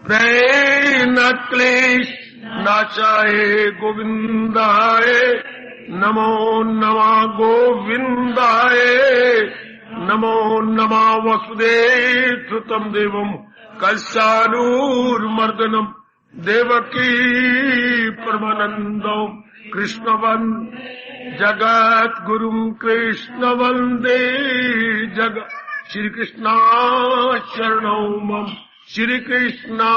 प्रये न क्लेश नाचाए गोविंदाय नमो नमः गोविंदाय नमो नमः वसुदेव सुतम देवम कलशानूर्मर्दनम देवकी परमानंदम कृष्णवन जगत गुरुम कृष्ण वंदे जगत श्री कृष्णा शरणौ मम श्री कृष्णा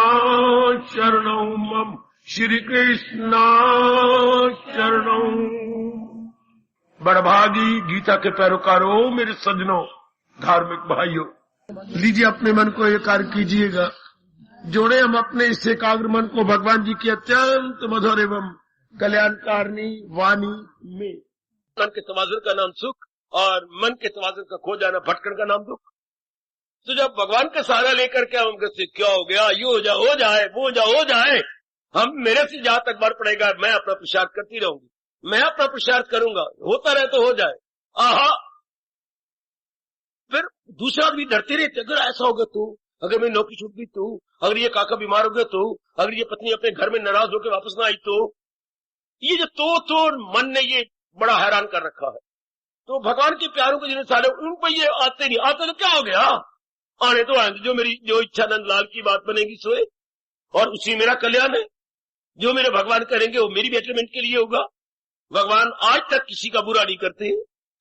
शरणौ मम श्री कृष्णा शरणौ। बड़भागी गीता के पैरोकारों, मेरे सज्जनों, धार्मिक भाइयों, लीजिए अपने मन को एकाग्र कीजिएगा। जोड़े हम अपने इस एकाग्र मन को भगवान जी की अत्यंत मधुर एवं कल्याणकारिणी वाणी में। मन के तवाज़ुन का नाम सुख और मन के तवाज़ुन का खो जाना, भटकन का नाम दुख। तो जब भगवान का सहारा लेकर के हम कहते क्या हो गया, ये हो जाए, वो हो जाए, हम मेरे से जहां तक बढ़ पड़ेगा, मैं अपना पुरुषार्थ करती रहूंगी, मैं अपना पुरुषार्थ करूंगा, होता रहे तो हो जाए। आहा, फिर दूसरा आदमी डरते रहते, अगर ऐसा होगा तो, अगर मेरी नौकरी छूट गई तो, अगर ये काका बीमार हो गया तो, अगर ये पत्नी अपने घर में नाराज होकर वापस ना आई तो। ये जो तो मन ने ये बड़ा हैरान कर रखा है। तो भगवान के प्यारों को जिन्हें सारे उनको ये आते नहीं, आते तो क्या हो गया, आने तो आने, जो इच्छा नंदलाल की बात बनेगी सोए, और उसी मेरा कल्याण है। जो मेरे भगवान करेंगे वो मेरी बेटरमेंट के लिए होगा। भगवान आज तक किसी का बुरा नहीं करते।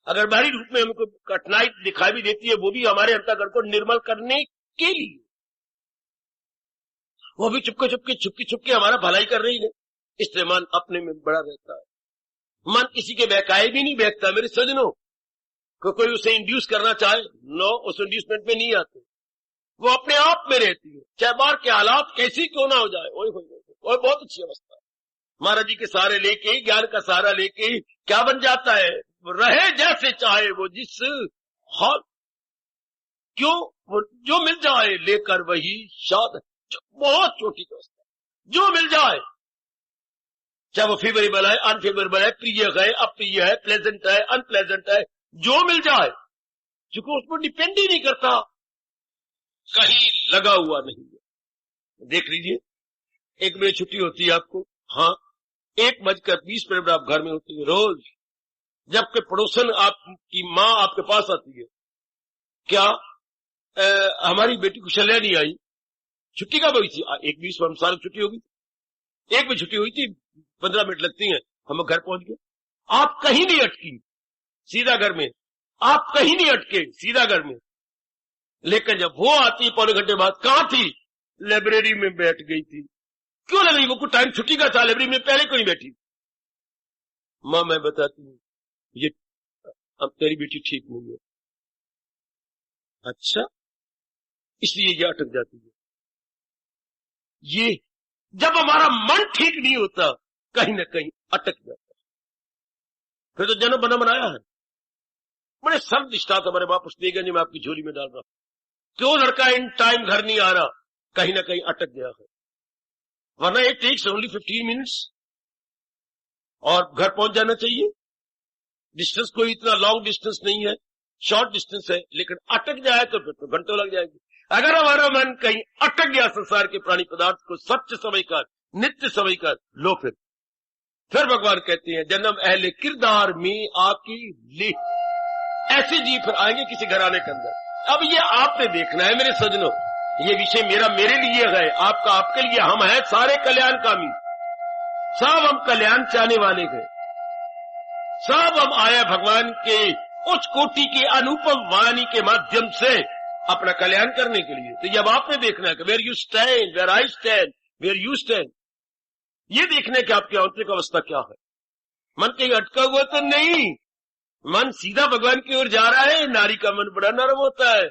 अगर बाहरी रूप में हमको कठिनाई दिखाई भी देती है, वो भी हमारे अंतःकरण को निर्मल करने के लिए, वो भी चुपके हमारा भलाई कर रही है। इससे मन अपने में बड़ा रहता है। मन किसी के बहकाए भी नहीं बहकता। मेरे सज्जनों, कोई उसे इंड्यूस करना चाहे, नो, उस इंड्यूसमेंट में नहीं आते, वो अपने आप में रहती है, चाहे बाहर के हालात कैसी क्यों ना हो जाए। ओए बहुत अच्छी अवस्था है। महाराज जी के सहारे लेके, ज्ञान का सहारा लेके क्या बन जाता है, रहे जैसे चाहे वो जिस हाल, क्यों, वो जो मिल जाए लेकर वही शाद, बहुत छोटी अवस्था, जो मिल जाए, चाहे वो फेवरेबल है, अनफेवरेबल है, प्रिय है, अप्रिय है, प्लेजेंट है, अनप्लेजेंट है, जो मिल जाए, क्योंकि उस पर डिपेंड ही नहीं करता, कहीं लगा हुआ नहीं है। देख लीजिए, 1 बजे छुट्टी होती है आपको, हाँ, 1:20 आप घर में होती है रोज, जबकि पड़ोसन आपकी माँ आपके पास आती है, क्या हमारी बेटी कुशल्या नहीं आई, छुट्टी कब हुई थी, 1:20 हम सारी छुट्टी होगी, 1 बजे छुट्टी हुई थी, 15 मिनट लगती हैं, हम घर पहुंच गए। आप कहीं नहीं अटकी, सीधा घर में, आप कहीं नहीं अटके, सीधा घर में। लेकिन जब वो आती 1.25 घंटे बाद, कहां थी, लाइब्रेरी में बैठ गई थी। क्यों लग रही, वो कुछ टाइम छुट्टी का था, लाइब्रेरी में पहले क्यों नहीं बैठी। मां मैं बताती हूँ, ये अब तेरी बेटी ठीक नहीं है। अच्छा, इसलिए ये अटक जाती है। ये जब हमारा मन ठीक नहीं होता, कहीं ना कहीं अटक जाता है। फिर तो जन्म बना बनाया है, बड़े सर्व दृष्टांत हमारे बाप उस देगा, मैं आपकी झोली में डाल रहा हूं। क्यों लड़का इन टाइम घर नहीं आ रहा, कहीं ना कहीं अटक गया है। वरना इट टेक्स ओनली 15 मिनट्स और घर पहुंच जाना चाहिए। डिस्टेंस कोई इतना लॉन्ग डिस्टेंस नहीं है, शॉर्ट डिस्टेंस है, लेकिन अटक जाए तो फिर तो घंटों लग जाएगी। अगर हमारा मन कहीं अटक गया संसार के प्राणी पदार्थ को सत्य समझकर, नित्य समझकर, लो फिर भगवान कहते हैं, जन्म अहले किरदार में आकी ले, ऐसे जी फिर आएंगे किसी घराने के अंदर। अब ये आपने देखना है मेरे सज्जनों, ये विषय मेरे लिए है, आपका आपके लिए। हम हैं सारे कल्याणकामी, सब हम कल्याण चाहने वाले हैं, सब हम आए भगवान के उच्च कोटि के अनुपम वाणी के माध्यम से अपना कल्याण करने के लिए। तो जब आपने देखना है कि where you stand, where I stand, where you stand, ये देखने की आपकी आंतरिक अवस्था क्या है। मन कहीं अटका हुआ तो नहीं, मन सीधा भगवान की ओर जा रहा है। नारी का मन बड़ा नरम होता है,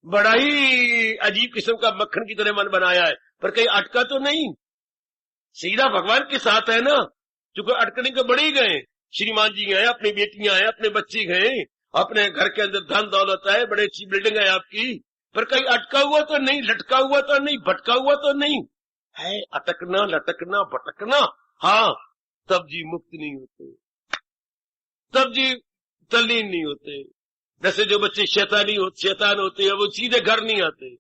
बड़ा ही अजीब किस्म का मक्खन की तरह मन बनाया है, पर कहीं अटका तो नहीं, सीधा भगवान के साथ है ना। क्योंकि अटकने के बड़े ही गए, श्रीमान जी गए, अपनी बेटियां हैं, अपने बच्चे गए, अपने घर के अंदर धन दौलत है, बड़ी अच्छी बिल्डिंग है आपकी, पर कहीं अटका हुआ तो नहीं, लटका हुआ तो नहीं, भटका हुआ तो नहीं है। अटकना, लटकना, भटकना, हाँ, तब जी मुक्त नहीं होते, तब जी तल्लीन नहीं होते। जैसे जो बच्चे शैतान होते हैं, वो सीधे घर नहीं आते,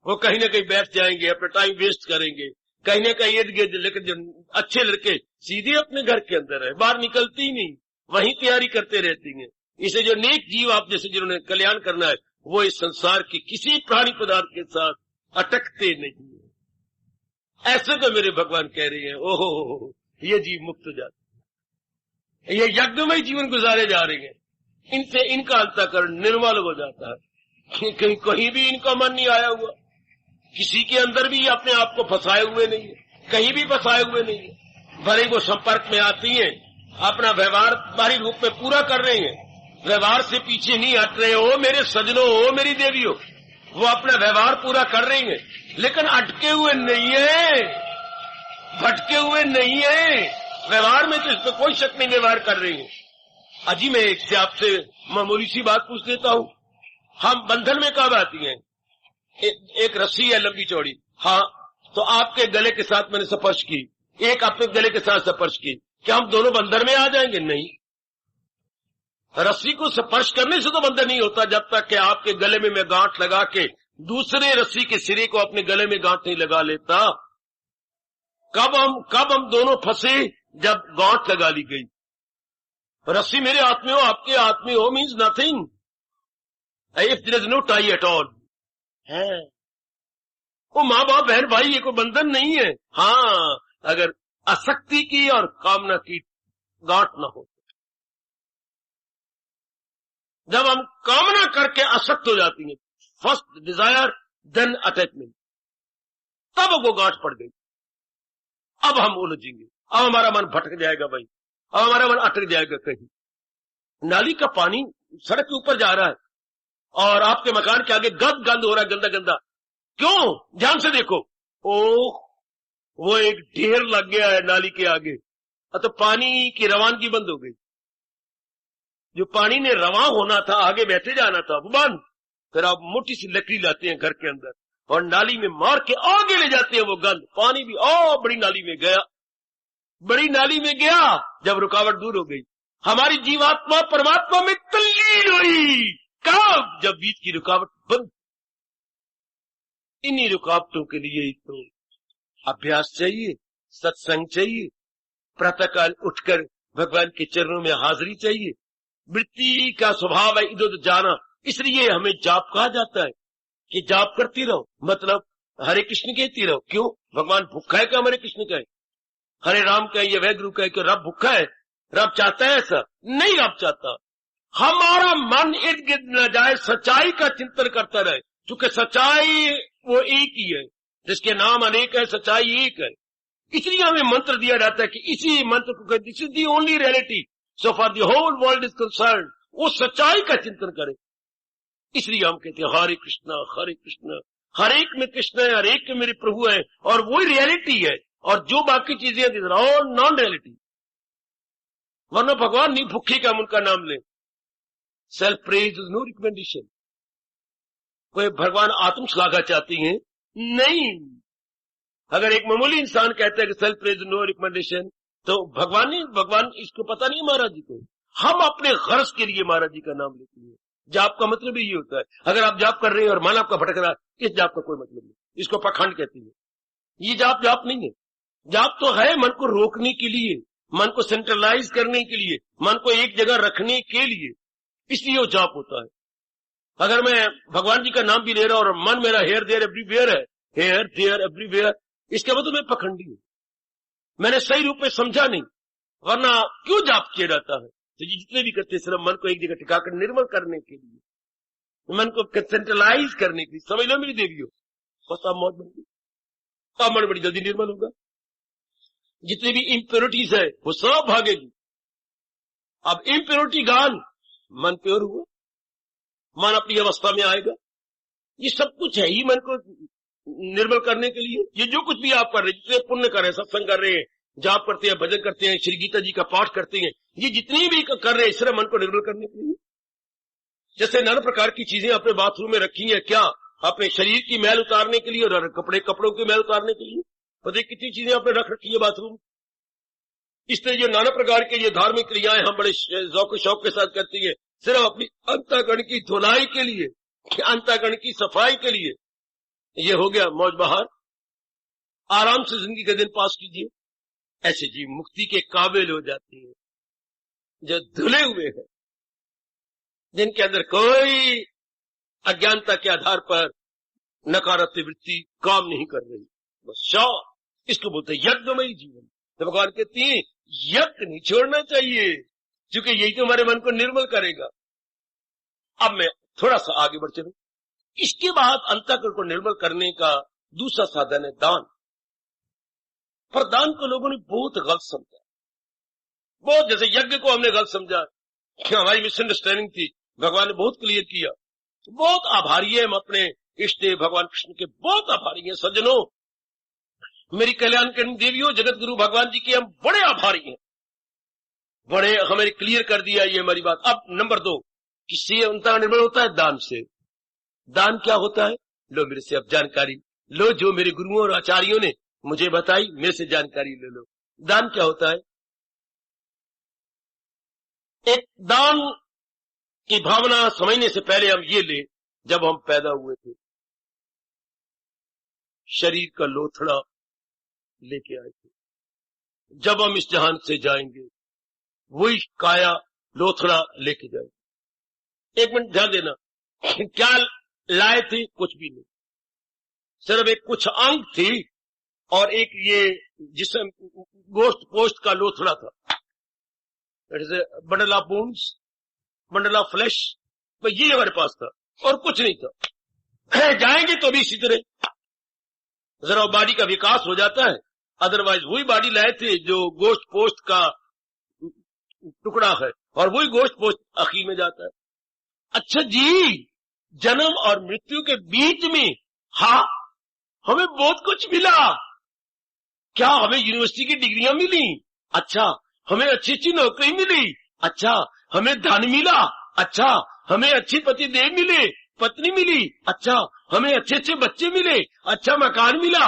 वो कहीं ना कहीं बैठ जाएंगे, अपना टाइम वेस्ट करेंगे, कहीं ना कहीं इर्द गिर्द, लेकिन जो अच्छे लड़के सीधे अपने घर के अंदर है, बाहर निकलती ही नहीं, वहीं तैयारी करते रहती हैं। इसे जो नेक जीव आप जैसे जिन्होंने कल्याण करना है, वो इस संसार के किसी प्राणी पदार्थ के साथ अटकते नहीं है। ऐसे तो मेरे भगवान कह रहे हैं, ओहो ये जीव मुक्त हो जाते, ये यज्ञमय जीवन गुजारे जा रहे हैं, इनसे इनका अंतःकरण निर्मल हो जाता है। कहीं भी इनका मन नहीं आया हुआ, किसी के अंदर भी अपने आप को फंसाए हुए नहीं है, कहीं भी फंसाए हुए नहीं है। भले वो संपर्क में आती हैं, अपना व्यवहार बाहरी रूप में पूरा कर रहे हैं, व्यवहार से पीछे नहीं हट रहे हो मेरे सजनों, हो मेरी देवियों, वो अपना व्यवहार पूरा कर रही हैं, लेकिन अटके हुए नहीं है, भटके हुए नहीं है। व्यवहार में तो इसमें कोई शक नहीं, व्यवहार कर रही है। अजी मैं एक से आपसे मामूली सी बात पूछ लेता हूं, हम बंधन में कब आती हैं? एक रस्सी है लंबी चौड़ी, हाँ, तो आपके गले के साथ मैंने स्पर्श की, एक आपके गले के साथ स्पर्श की, क्या हम दोनों बंधन में आ जाएंगे? नहीं, रस्सी को स्पर्श करने से तो बंधन नहीं होता जब तक कि आपके गले में मैं गांठ लगा के दूसरे रस्सी के सिरे को अपने गले में गांठ नहीं लगा लेता। कब हम दोनों फंसे? जब गांठ लगा ली गई। रस्सी मेरे हाथ में हो, आपके हाथ में हो, means nothing, if there is no tie at all है। वो माँ बाप बहन भाई, ये कोई बंधन नहीं है। हाँ, अगर आसक्ति की और कामना की गांठ ना हो, जब हम कामना करके आसक्त हो जाती हैं, फर्स्ट डिजायर देन अटैचमेंट, तब वो गांठ पड़ गई। अब हम उलझेंगे, अब हमारा मन भटक जाएगा भाई, अब हमारा मन अटक जाएगा कहीं। नाली का पानी सड़क के ऊपर जा रहा है और आपके मकान के आगे गंद हो रहा है, गंदा गंदा, क्यों? ध्यान से देखो, ओह वो एक ढेर लग गया है नाली के आगे, तो पानी की रवानगी बंद हो गई। जो पानी ने रवा होना था, आगे बहते जाना था, वो बंद। फिर आप मोटी सी लकड़ी लाते हैं घर के अंदर और नाली में मार के आगे ले जाते हैं वो गंद, पानी भी बड़ी नाली में गया, बड़ी नाली में गया। जब रुकावट दूर हो गई, हमारी जीवात्मा परमात्मा में तल्लीन हुई। कब? जब बीच की रुकावट बंद। इन्हीं रुकावटों के लिए तो अभ्यास चाहिए, सत्संग चाहिए, प्रातःकाल उठकर भगवान के चरणों में हाजिरी चाहिए। वृत्ति का स्वभाव है इधर उधर जाना, इसलिए हमें जाप कहा जाता है कि जाप करती रहो, मतलब हरे कृष्ण कहती रहो। क्यों? भगवान भूखा है क्या? हरे कृष्ण कहे, हरे राम कहे, ये वह गुरु कहे कि रब भूखा है? रब चाहता है ऐसा? नहीं, रब चाहता हमारा मन इर्द गिर्द न जाए, सच्चाई का चिंतन करता रहे, क्योंकि सच्चाई वो एक ही है, जिसके नाम अनेक है, सच्चाई एक है। इसलिए हमें मंत्र दिया जाता है कि इसी मंत्र को this is the only reality, so for the whole world is concern, वो सच्चाई का चिंतन करे। इसलिए हम कहते हैं हरे कृष्णा, हर एक में कृष्ण है, हर एक में मेरे प्रभु है, और वही रियलिटी है, और जो बाकी चीजें ऑल नॉन रियलिटी। वरना भगवान नहीं भूखे का हम उनका नाम लें। Self praise is no recommendation. कोई भगवान आत्म श्लाघा चाहती हैं? नहीं। अगर एक मामूली इंसान कहता है कि सेल्फ प्रेज नो रिकमेंडेशन, तो भगवान इसको पता नहीं महाराज जी को। हम अपने गर्ज के लिए महाराज जी का नाम लेते हैं। जाप का मतलब ही ये होता है। अगर आप जाप कर रहे हैं और मन आपका भटक रहा है, इस जाप का कोई मतलब नहीं, इसको पाखंड कहते हैं। ये जाप नहीं है। जाप तो है मन को रोकने के लिए, मन को सेंट्रलाइज करने के लिए, मन को एक जगह रखने के लिए, इसलिए वो जाप होता है। अगर मैं भगवान जी का नाम भी ले रहा हूं और मन मेरा हेयर देयर एवरीवेयर है, हेयर देयर एवरीवेयर, इसके मतलब मैं पखंडी हूं, मैंने सही रूप में समझा नहीं। वरना क्यों जाप किया जाता है? तो ये जितने भी करते हैं सिर्फ मन को एक जगह टिकाकर निर्मल करने के लिए, मन को सेंट्रलाइज करने के लिए। समझ लो मेरी देवियों, बस आप मौत बन गई, अब मन बड़ी जल्दी निर्मल होगा। जितनी भी इम्प्योरिटीज है वो सब भागेगी। अब इम्प्योरिटी गान, मन प्योर हुआ, मन अपनी अवस्था में आएगा। ये सब कुछ है ही मन को निर्मल करने के लिए। ये जो कुछ भी आप कर रहे हैं, जितने पुण्य कर रहे हैं, सत्संग कर रहे हैं, जाप करते हैं, भजन करते हैं, श्री गीता जी का पाठ करते हैं, ये जितनी भी कर रहे हैं सिर्फ मन को निर्मल करने के लिए। जैसे नाना प्रकार की चीजें अपने बाथरूम में रखी हैं, क्या? अपने शरीर की मैल उतारने के लिए और कपड़ों की मैल उतारने के लिए। पता कितनी चीजें आपने रख रखी है बाथरूम। इस तरह ये नाना प्रकार के ये धार्मिक क्रियाएं हम बड़े ज़ौक़ शौक के साथ करती है, सिर्फ अपनी अंतःकरण की धुलाई के लिए, अंतःकरण की सफाई के लिए। ये हो गया मौज बहार, आराम से जिंदगी का दिन पास कीजिए। ऐसे जीव मुक्ति के काबिल हो जाते हैं जो धुले हुए हैं, जिनके अंदर कोई अज्ञानता के आधार पर नकारात्मक वृत्ति काम नहीं कर रही, बस शांत। इसको बोलते हैं यज्ञमयी जीवन। तो भगवान कहती है यज्ञ नहीं छोड़ना चाहिए, क्योंकि यही तो हमारे मन को निर्मल करेगा। अब मैं थोड़ा सा आगे बढ़ चलूं। इसके बाद अंतःकरण को निर्मल करने का दूसरा साधन है दान। पर दान को लोगों ने बहुत गलत समझा, बहुत, जैसे यज्ञ को हमने गलत समझा, हमारी मिसअंडरस्टैंडिंग थी। भगवान ने बहुत क्लियर किया। बहुत आभारी है हम अपने इष्ट देव भगवान कृष्ण के, बहुत आभारी है सज्जनों, मेरी कल्याणकर्णी देवियों, जगत गुरु भगवान जी के हम बड़े आभारी हैं, बड़े हमें क्लियर कर दिया ये हमारी बात। अब नंबर 2, किससे अंतःकरण निर्मल होता है? दान से। दान क्या होता है? लो मेरे से अब जानकारी लो, जो मेरे गुरुओं और आचार्यों ने मुझे बताई, मेरे से जानकारी ले लो। दान क्या होता है? एक दान की भावना समझने से पहले हम ये ले, जब हम पैदा हुए थे शरीर का लोथड़ा लेके आए थे, जब हम इस जहान से जाएंगे वही काया लोथड़ा लेके जाएंगे। एक मिनट ध्यान देना, क्या लाए थे? कुछ भी नहीं, सिर्फ एक कुछ अंग थी और एक ये जिसम गोश्त पोस्ट का लोथड़ा था, bundle of bones, bundle of flash, ये हमारे पास था और कुछ नहीं था। जाएंगे तो भी इसी तरह जरा बॉडी का विकास हो जाता है, अदरवाइज वही बॉडी लाए थे जो गोश्त पोस्ट का टुकड़ा है और वही गोश्त पोस्ट आखिर में जाता है। अच्छा जी, जन्म और मृत्यु के बीच में हाँ हमें बहुत कुछ मिला। क्या हमें यूनिवर्सिटी की डिग्रियां मिली? अच्छा, हमें अच्छी अच्छी नौकरी मिली। अच्छा, हमें धन मिला। अच्छा, हमें अच्छे पति देव मिले, पत्नी मिली। अच्छा, हमें अच्छे अच्छे बच्चे मिले। अच्छा, मकान मिला,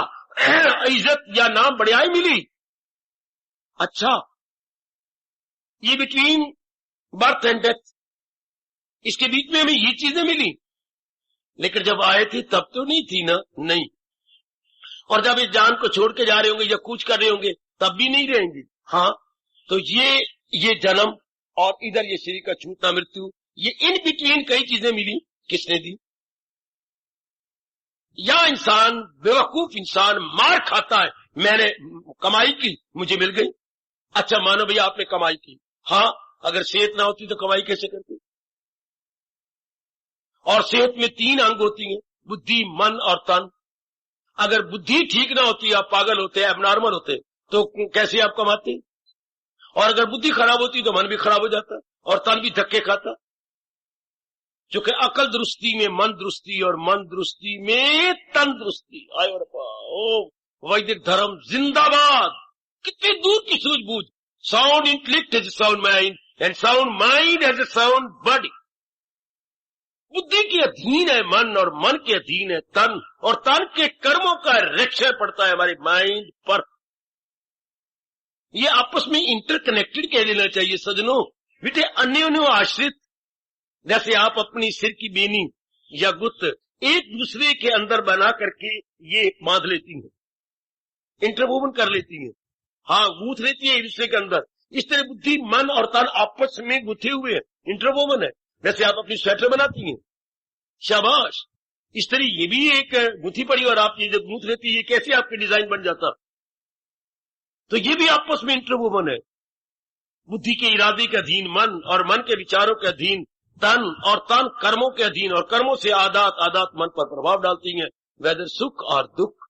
इज्जत या नाम बढ़ियाई मिली। अच्छा, ये बिटवीन बर्थ एंड डेथ, इसके बीच में हमें ये चीजें मिली। लेकिन जब आए थे तब तो नहीं थी ना, नहीं। और जब इस जान को छोड़ के जा रहे होंगे या कुछ कर रहे होंगे तब भी नहीं रहेंगे। हाँ, तो ये जन्म और इधर ये शरीर का छूटना, मृत्यु, ये इन बिटवीन कई चीजें मिली। किसने दी? या इंसान, बेवकूफ इंसान मार खाता है, मैंने कमाई की, मुझे मिल गई। अच्छा, मानो भैया आपने कमाई की, हाँ, अगर सेहत ना होती तो कमाई कैसे करती? और सेहत में 3 अंग होती हैं, बुद्धि, मन और तन। अगर बुद्धि ठीक ना होती, आप पागल होते, एबनॉर्मल होते, तो कैसे आप कमाते? और अगर बुद्धि खराब होती तो मन भी खराब हो जाता और तन भी धक्के खाता। क्योंकि अकल दुरुस्ती में मन दुरुस्ती और मन दुरुस्ती में तन दुरुस्ती। आयो ओ वैदिक धर्म जिंदाबाद। कितनी दूर की सूझबूझ। Sound intellect has a sound mind and sound mind has a sound body. बुद्धि के अधीन है मन और मन के अधीन है तन, और तन के कर्मों का रिएक्शन पड़ता है हमारे माइंड पर। ये आपस में इंटरकनेक्टेड कह लेना चाहिए सज्जनों, बेटे अन्योन्यो आश्रित। जैसे आप अपनी सिर की बेनी या गुत्त एक दूसरे के अंदर बना करके ये बांध लेती हैं, इंटरवोवन कर लेती हैं, हाँ, गूंथ लेती है एक दूसरे के अंदर। इस तरह बुद्धि, मन और तन आपस में गुथे हुए हैं, इंटरवोवन है। जैसे आप अपनी स्वेटर बनाती हैं, शाबाश, इस तरह ये भी एक गुथी पड़ी और आप ये जब गूंथ लेती है, कैसे आपके डिजाइन बन जाता? तो ये भी आपस में इंटरवोवन है। बुद्धि के इरादे के अधीन मन और मन के विचारों के अधीन तन, और तन कर्मों के अधीन, और कर्मों से आदत मन पर प्रभाव डालती हैं, वेदर सुख और दुख।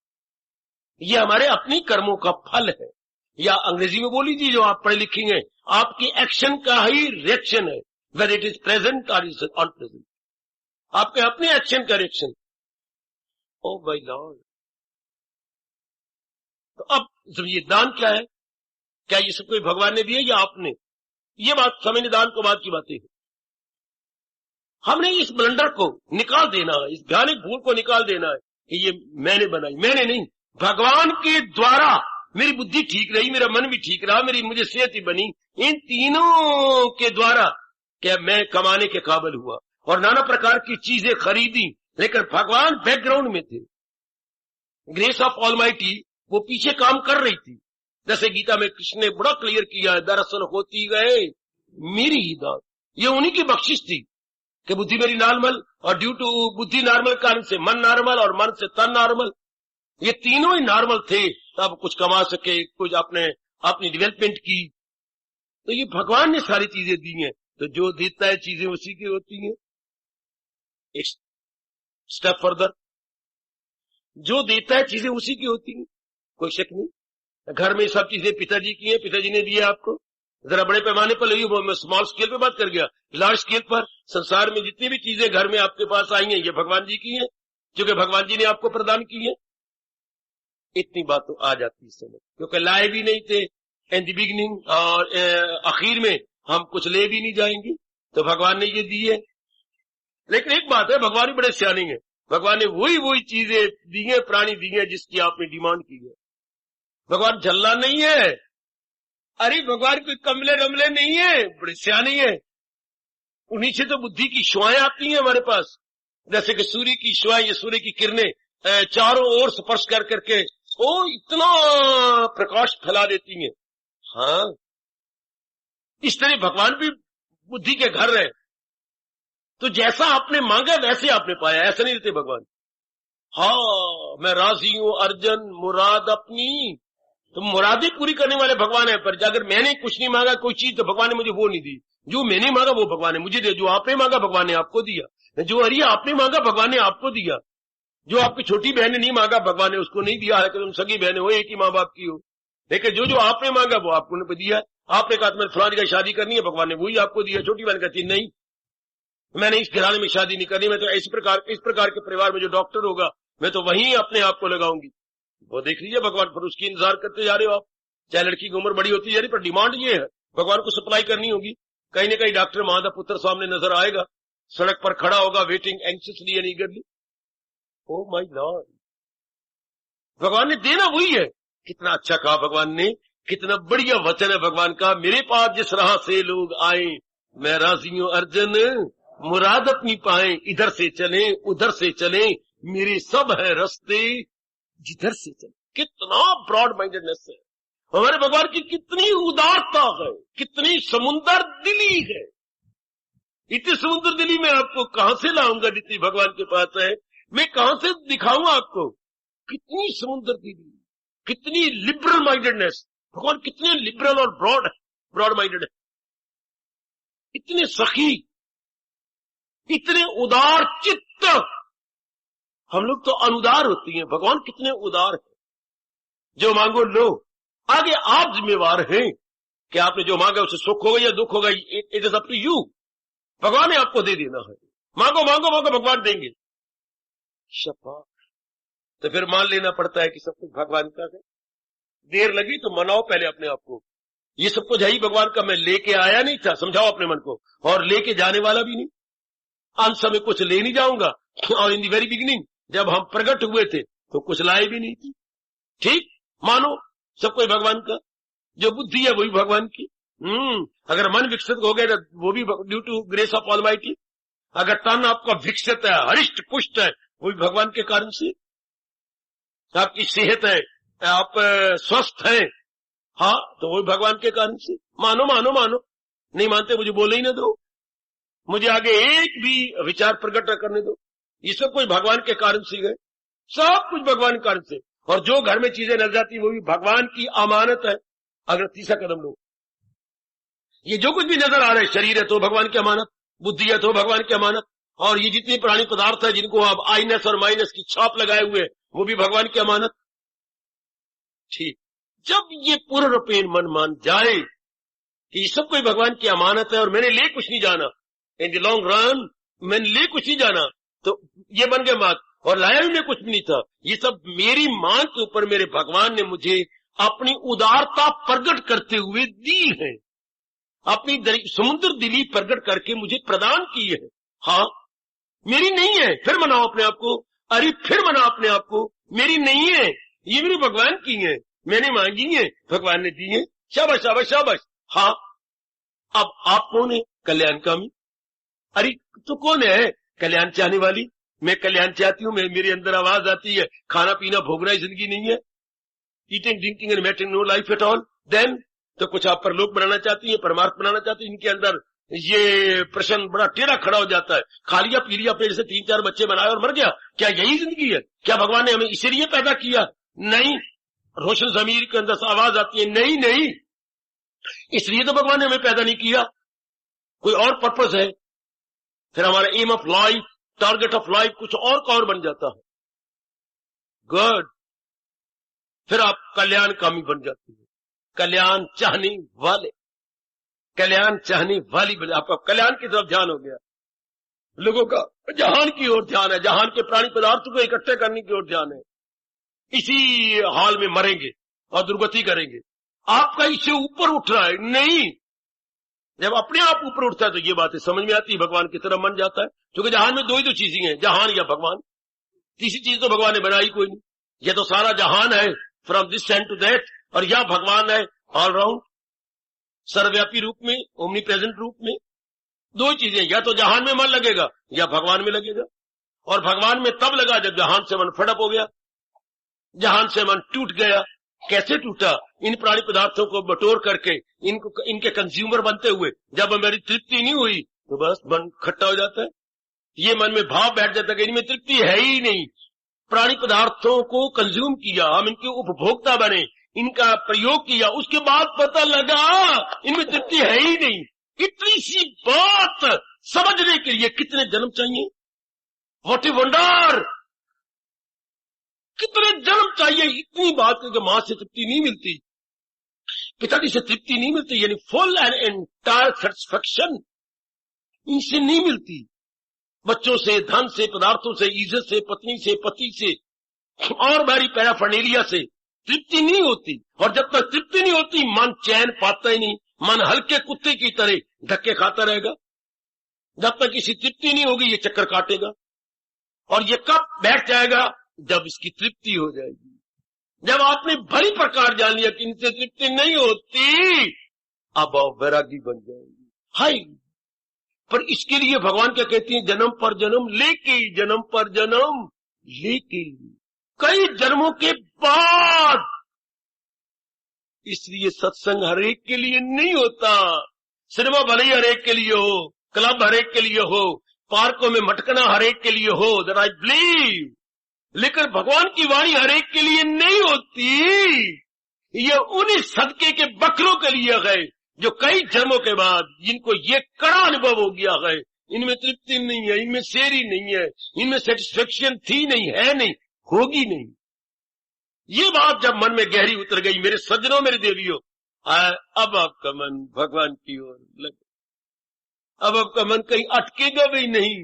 ये हमारे अपनी कर्मों का फल है, या अंग्रेजी में बोल लीजिए जो आप पढ़े लिखेंगे, आपकी एक्शन का ही रिएक्शन है, वेदर इट इज प्रेजेंट और इज अनप्रेजेंट। आपके अपने एक्शन का रिएक्शन। O my Lord. तो अब ये दान क्या है? क्या ये सब कोई भगवान ने दिया या आपने? ये बात समझने, दान को बात की बातें है। हमने इस ब्लंडर को निकाल देना है, इस भयानक भूल को निकाल देना है कि ये मैंने बनाई। मैंने नहीं, भगवान के द्वारा मेरी बुद्धि ठीक रही, मेरा मन भी ठीक रहा, मुझे सेहत ही बनी। इन तीनों के द्वारा क्या मैं कमाने के काबिल हुआ और नाना प्रकार की चीजें खरीदी, लेकिन भगवान बैकग्राउंड में थे। ग्रेस ऑफ ऑलमाइटी वो पीछे काम कर रही थी। जैसे गीता में कृष्ण ने बड़ा क्लियर किया है, दरअसल होती गए मेरी ही दान। ये उन्हीं की बख्शिश थी कि बुद्धि मेरी नॉर्मल, और ड्यू टू बुद्धि नॉर्मल कारण से मन नॉर्मल, और मन से तन नॉर्मल, ये तीनों ही नॉर्मल थे, तब कुछ कमा सके, कुछ अपनी डेवलपमेंट की। तो ये भगवान ने सारी चीजें दी हैं। तो जो देता है चीजें उसी की होती हैं। एक स्टेप फर्दर, जो देता है चीजें उसी की होती हैं, कोई शक नहीं। घर में सब चीजें पिताजी की हैं, पिताजी ने दिया आपको। जरा बड़े पैमाने पर लगी, वो मैं स्मॉल स्केल पे बात कर गया। लार्ज स्केल पर संसार में जितनी भी चीजें घर में आपके पास आई हैं, ये भगवान जी की हैं, क्योंकि भगवान जी ने आपको प्रदान की है। इतनी बात तो आ जाती है समझ, क्योंकि लाए भी नहीं थे इन द बिगिनिंग, और आखिर में हम कुछ ले भी नहीं जाएंगे, तो भगवान ने ये दी है। लेकिन एक बात है, भगवान भी बड़े सियाने हैं। भगवान ने वही चीजें दी है, प्राणी दी है, जिसकी आपने डिमांड की है। भगवान झल्ला नहीं है, अरे भगवान कोई कमले रमले नहीं है, बड़े सियाने हैं। उन्हीं से तो बुद्धि की शुआएं आती हैं हमारे पास। जैसे कि सूर्य की शुआएं, ये सूर्य की किरणें चारों ओर स्पर्श कर करके वो इतना प्रकाश फैला देती हैं। हाँ, इस तरह भगवान भी बुद्धि के घर है। तो जैसा आपने मांगा वैसे आपने पाया, ऐसा नहीं देते भगवान। हाँ, मैं राजी हूं अर्जन मुराद अपनी, तो मुरादें पूरी करने वाले भगवान है। पर अगर मैंने कुछ नहीं मांगा कोई चीज, तो भगवान ने मुझे वो नहीं दी। जो मैंने मांगा वो भगवान ने मुझे दिया। जो आपने मांगा भगवान ने आपको दिया। जो अरे आपने मांगा भगवान ने आपको दिया। जो आपकी छोटी बहन ने नहीं मांगा भगवान ने उसको नहीं दिया, हालांकि तुम सगी बहनें हो, एक ही माँ बाप की हो। लेकिन जो आपने मांगा वो आपको दिया। आपने कहा मैं फलानी का शादी करनी है, भगवान ने वही आपको दिया। छोटी बहन कहती नहीं, मैंने इस घराने में शादी नहीं करनी, मैं तो इस प्रकार के परिवार में जो डॉक्टर होगा मैं तो वहीं अपने आप को लगाऊंगी। वो देख लीजिए भगवान, पर उसकी इंतजार करते जा रहे हो आप। चाहे लड़की की उम्र बड़ी होती जा रही, पर डिमांड ये है भगवान को सप्लाई करनी होगी। कहीं ना कहीं डॉक्टर मादा पुत्र सामने नजर आएगा, सड़क पर खड़ा होगा, waiting anxiously and eagerly. Oh my lord, भगवान ने देना वही है। कितना अच्छा कहा भगवान ने, कितना बढ़िया वचन है भगवान का। मेरे पास जिस राह से लोग आए, मैं राजी हूं अर्जन मुराद अपनी पाए। इधर से चले उधर से चले, मेरे सब है रास्ते जिधर से चले। कितना ब्रॉड माइंडेडनेस है हमारे भगवान की, कितनी उदारता है, कितनी समुंदर दिली है। इतनी समुद्र दिली मैं आपको कहां से लाऊंगा जितनी भगवान के पास है। मैं कहां से दिखाऊंगा आपको कितनी समुद्र दिली, कितनी लिबरल माइंडेडनेस। भगवान कितने लिबरल और ब्रॉड माइंडेड है, इतने सखी, इतने उदार चित्त। हम लोग तो अनुदार होती हैं, भगवान कितने उदार है। जो मांगो लो, आगे आप जिम्मेवार हैं कि आपने जो मांगा उसे सुख होगा या दुख होगा। It is up to you. भगवान ने आपको दे देना है। मांगो मांगो मांगो, भगवान देंगे। शाबाश। तो फिर मान लेना पड़ता है कि सब कुछ भगवान का है। देर लगी तो मनाओ पहले अपने आप को, ये सब कुछ है ही भगवान का। मैं लेके आया नहीं था, समझाओ अपने मन को, और लेके जाने वाला भी नहीं। अंत समय कुछ ले नहीं जाऊंगा, और इन द वेरी बिगिनिंग जब हम प्रकट हुए थे तो कुछ लाए भी नहीं थे। ठीक, मानो सब कोई भगवान का। जो बुद्धि है वही भगवान की। अगर मन विकसित हो गया तो वो भी due to grace of almighty. अगर तन आपका विकसित है, हरिष्ट पुष्ट है, वो भी भगवान के कारण से। आपकी सेहत है, आप स्वस्थ हैं, हाँ, तो वो भी भगवान के कारण से। मानो मानो मानो, नहीं मानते मुझे बोले ही ना दो, मुझे आगे एक भी विचार प्रकट न करने दो। ये सब कुछ भगवान के कारण से है, सब कुछ भगवान के कारण से। और जो घर में चीजें नजर आती वो भी भगवान की अमानत है। अगर तीसरा कदम लो, ये जो कुछ भी नजर आ रहा है, शरीर है तो भगवान की अमानत, बुद्धि है तो भगवान की अमानत, और ये जितनी प्राणी पदार्थ है जिनको आप आइनस और माइनस की छाप लगाए हुए वो भी भगवान की अमानत। ठीक, जब ये पूर्ण रूपेण मन मान जाए कि ये सब कोई भगवान की अमानत है और मैंने ले कुछ नहीं जाना, इन द लॉन्ग रन मैंने ले कुछ नहीं जाना, तो ये बन गया बात। और लाया भी मैं कुछ भी नहीं था, ये सब मेरी मांग के ऊपर मेरे भगवान ने मुझे अपनी उदारता प्रकट करते हुए दी है, अपनी समुद्र दिली प्रकट करके मुझे प्रदान की है। हाँ, मेरी नहीं है, फिर मनाओ अपने आप को। अरे फिर मनाओ अपने आप को, मेरी नहीं है, ये मेरे भगवान की है, मैंने मांगी है, भगवान ने दी है। शाबाश शाबाश शाबाश। हाँ, अब आप कौन है? कल्याणकामी। अरे तो कौन है? कल्याण चाहने वाली। मैं कल्याण चाहती हूं, मेरे अंदर आवाज आती है खाना पीना भोगना ही जिंदगी नहीं है, eating drinking and mating no life at all, then तो कुछ आप परलोक बनाना चाहती है, परमार्थ बनाना चाहती है। इनके अंदर ये प्रश्न बड़ा टेढ़ा खड़ा हो जाता है। खा लिया पी लिया पेट से 3-4 बच्चे बनाए और मर गया, क्या यही जिंदगी है? क्या भगवान ने हमें इसीलिए पैदा किया? नहीं। रोशन जमीर के अंदर से आवाज आती है, नहीं नहीं, इसलिए तो भगवान ने हमें पैदा नहीं किया, कोई और पर्पस है। फिर हमारा aim of life, target of life कुछ और का और बन जाता है। गुड। फिर आप कल्याणकामी बन जाती है, कल्याण चाहने वाले, कल्याण चाहने वाली। आपका कल्याण की तरफ ध्यान हो गया, लोगों का जहान की ओर ध्यान है, जहान के प्राणी पदार्थों को इकट्ठे करने की ओर ध्यान है। इसी हाल में मरेंगे और दुर्गति करेंगे। आपका इससे ऊपर उठ रहा है नहीं। जब अपने आप ऊपर उठता है तो ये बातें समझ में आती है, भगवान की तरफ मन जाता है। क्योंकि जहान में दो ही तो चीजें हैं, जहान या भगवान। तीसरी चीज तो भगवान ने बनाई कोई नहीं। ये तो सारा जहान है from this end to that, और यह भगवान है ऑलराउंड, सर्वव्यापी रूप में, ओमनी प्रेजेंट रूप में। दो ही चीजें, या तो जहान में मन लगेगा या भगवान में लगेगा। और भगवान में तब लगा जब जहान से मन फड़प हो गया, जहान से मन टूट गया। कैसे टूटा? इन प्राणी पदार्थों को बटोर करके इनके कंज्यूमर बनते हुए जब मेरी तृप्ति नहीं हुई तो बस मन खट्टा हो जाता है। ये मन में भाव बैठ जाता है कि इनमें तृप्ति है ही नहीं। प्राणी पदार्थों को कंज्यूम किया, हम इनके उपभोक्ता बने, इनका प्रयोग किया, उसके बाद पता लगा इनमें तृप्ति है ही नहीं। इतनी सी बात समझने के लिए कितने जन्म चाहिए? What a wonder! कितने जन्म चाहिए? इतनी बात करके मां से तृप्ति नहीं मिलती, पिताजी से तृप्ति नहीं मिलती, यानी फुल एंड एंटायर सेटिस्फैक्शन इनसे नहीं मिलती। बच्चों से, धन से, पदार्थों से, इज्जत से, पत्नी से, पति से और बारी पैराफर्नेलिया से तृप्ति नहीं होती। और जब तक तृप्ति नहीं होती मन चैन पाता ही नहीं। मन हल्के कुत्ते की तरह धक्के खाता रहेगा। जब तक इसी तृप्ति नहीं होगी ये चक्कर काटेगा। और ये कब बैठ जाएगा? जब इसकी तृप्ति हो जाएगी। जब आपने भली प्रकार जान लिया कि इनसे तृप्ति नहीं होती, अब आप वैरागी बन जाएंगे। हाय, पर इसके लिए भगवान क्या कहते हैं? जन्म पर जन्म लेके, जन्म पर जन्म लेके, कई जन्मों के बाद। इसलिए सत्संग हरेक के लिए नहीं होता। सिनेमा भले ही हरेक के लिए हो, क्लब हरेक के लिए हो, पार्कों में मटकना हरेक के लिए हो, दैट आई बिलीव, लेकिन भगवान की वाणी हरेक के लिए नहीं होती। ये उन्हीं सदके के बकरों के लिए है जो कई जन्मों के बाद जिनको ये कड़ा अनुभव हो गया है, इनमें तृप्ति नहीं है, इनमें शेरी नहीं है, इनमें सेटिस्फेक्शन थी नहीं, है नहीं, होगी नहीं। ये बात जब मन में गहरी उतर गई, मेरे सज्जनों, मेरे देवियों, अब आपका मन भगवान की ओर लगे। अब आपका मन कहीं अटकेगा भी नहीं,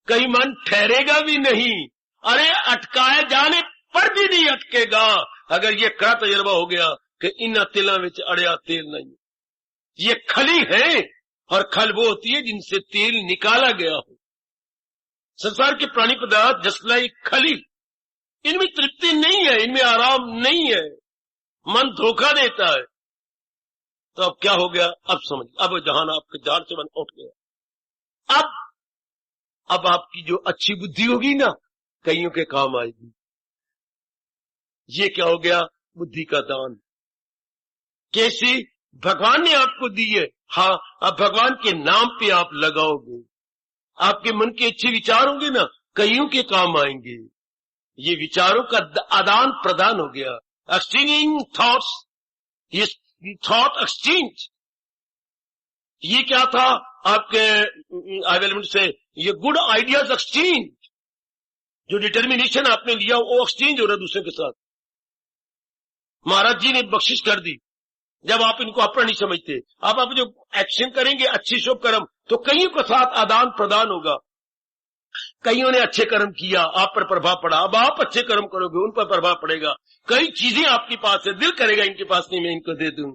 कहीं मन ठहरेगा भी नहीं। अरे अटकाए जाने पर भी नहीं अटकेगा अगर ये कड़ा तजर्बा हो गया कि इन तिलों में अड़िया तेल नहीं। ये खली है, और खल वो होती है जिनसे तेल निकाला गया हो। संसार के प्राणी पदार्थ जस्ट लाइक खली, इनमें तृप्ति नहीं है, इनमें आराम नहीं है, मन धोखा देता है। तो अब क्या हो गया? अब समझ, अब जहान आपके जान से मन उठ गया। अब आपकी जो अच्छी बुद्धि होगी ना, कईयों के काम आएगी। ये क्या हो गया? बुद्धि का दान। कैसे? भगवान ने आपको दी है, हाँ, अब भगवान के नाम पे आप लगाओगे, आपके मन के अच्छे विचार होंगे ना, कईयों के काम आएंगे। ये विचारों का आदान प्रदान हो गया, एक्सचेंजिंग थॉट्स, ये थॉट एक्सचेंज। ये क्या था? आपके एलिमेंट से ये गुड आइडियाज एक्सचेंज, जो डिटर्मिनेशन आपने लिया वो एक्सचेंज हो रहा है दूसरे के साथ। महाराज जी ने बख्शिश कर दी। जब आप इनको अपना नहीं समझते, आप जो एक्शन करेंगे अच्छी शुभ कर्म, तो कईयों के साथ आदान प्रदान होगा। कईयों ने अच्छे कर्म किया, आप पर प्रभाव पड़ा, अब आप अच्छे कर्म करोगे, उन पर प्रभाव पड़ेगा। कई चीजें आपके पास है, दिल करेगा इनके पास नहीं, मैं इनको दे दूं।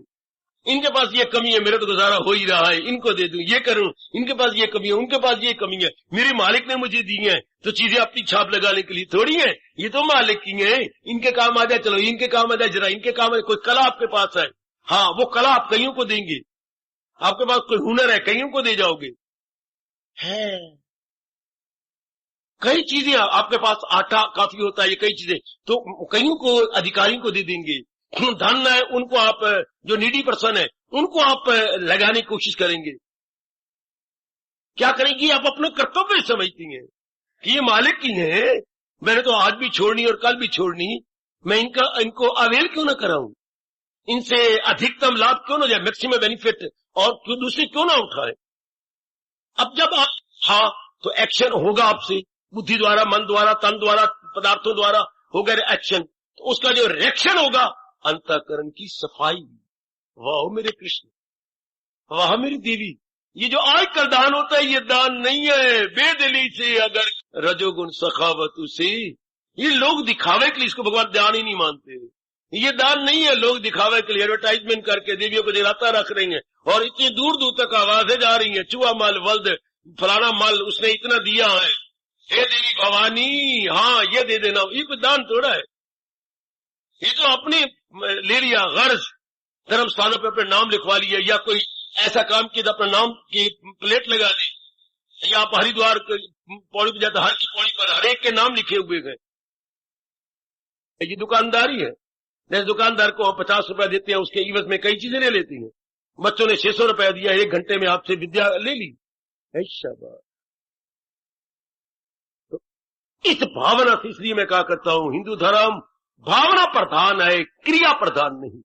इनके पास ये कमी है, मेरा तो गुजारा हो ही रहा है, इनको दे दूं, ये करूं। इनके पास ये कमी है, उनके पास ये कमी है, मेरे मालिक ने मुझे दी है, तो चीजें अपनी छाप लगाने के लिए थोड़ी है, ये तो मालिक की है। इनके काम आ जाए, चलो इनके काम आ जाए, जरा इनके काम आ जाए। कोई कला आपके पास है, हाँ, वो कला आप कईयों को देंगे। आपके पास कोई हुनर है, कईयों को दे जाओगे। है कई चीजें आपके पास आटा काफी होता है, ये कई चीजें तो कईयों को अधिकारियों को दे देंगे। धन है उनको आप, जो नीडी पर्सन है उनको आप लगाने की कोशिश करेंगे। क्या करेंगी? आप अपना कर्तव्य समझती हैं कि ये मालिक की है, मैंने तो आज भी छोड़नी और कल भी छोड़नी, मैं इनको अवेल क्यों ना कराऊं, इनसे अधिकतम लाभ क्यों ना जाए, मैक्सिमम बेनिफिट और क्यों दूसरे क्यों ना उठाए। अब जब आप हाँ तो एक्शन होगा आपसे, बुद्धि द्वारा, मन द्वारा, तन द्वारा, पदार्थों द्वारा होगा एक्शन, तो उसका जो रिएक्शन होगा अंतःकरण की सफाई। वाह मेरे कृष्ण, वाह मेरी देवी, ये जो आजकल दान होता है ये दान नहीं है। बेदिली से अगर रजोगुण सखावत से, ये लोग दिखावे के लिए इसको भगवान दान ही नहीं मानते। ये दान नहीं है, लोग दिखावे के लिए एडवर्टाइजमेंट करके देवियों को जलाता रख रही हैं और इतनी दूर दूर तक आवाजें जा रही हैं, चूहा माल वल्द फलाना माल उसने इतना दिया है, हे देवी भवानी हाँ ये दे देना। ये कोई दान थोड़ा है, ये तो अपने ले लिया गर्ज, धर्म स्थानों पर अपने नाम लिखवा लिया, या कोई ऐसा काम किया अपना नाम की प्लेट लगा ली, या आप हरिद्वार पौड़ी पर जाते हर की पौड़ी पर हर एक के नाम लिखे हुए गए। ये दुकानदारी है। जैसे दुकानदार को 50 रुपया देते हैं, उसके इवज में कई चीजें ले लेती हैं। बच्चों ने 600 रुपया दिया, 1 घंटे में आपसे विद्या ले ली। शाबाश। तो इस भावना से इसलिए मैं कहा करता हूं, हिंदू धर्म भावना प्रधान है, क्रिया प्रधान नहीं।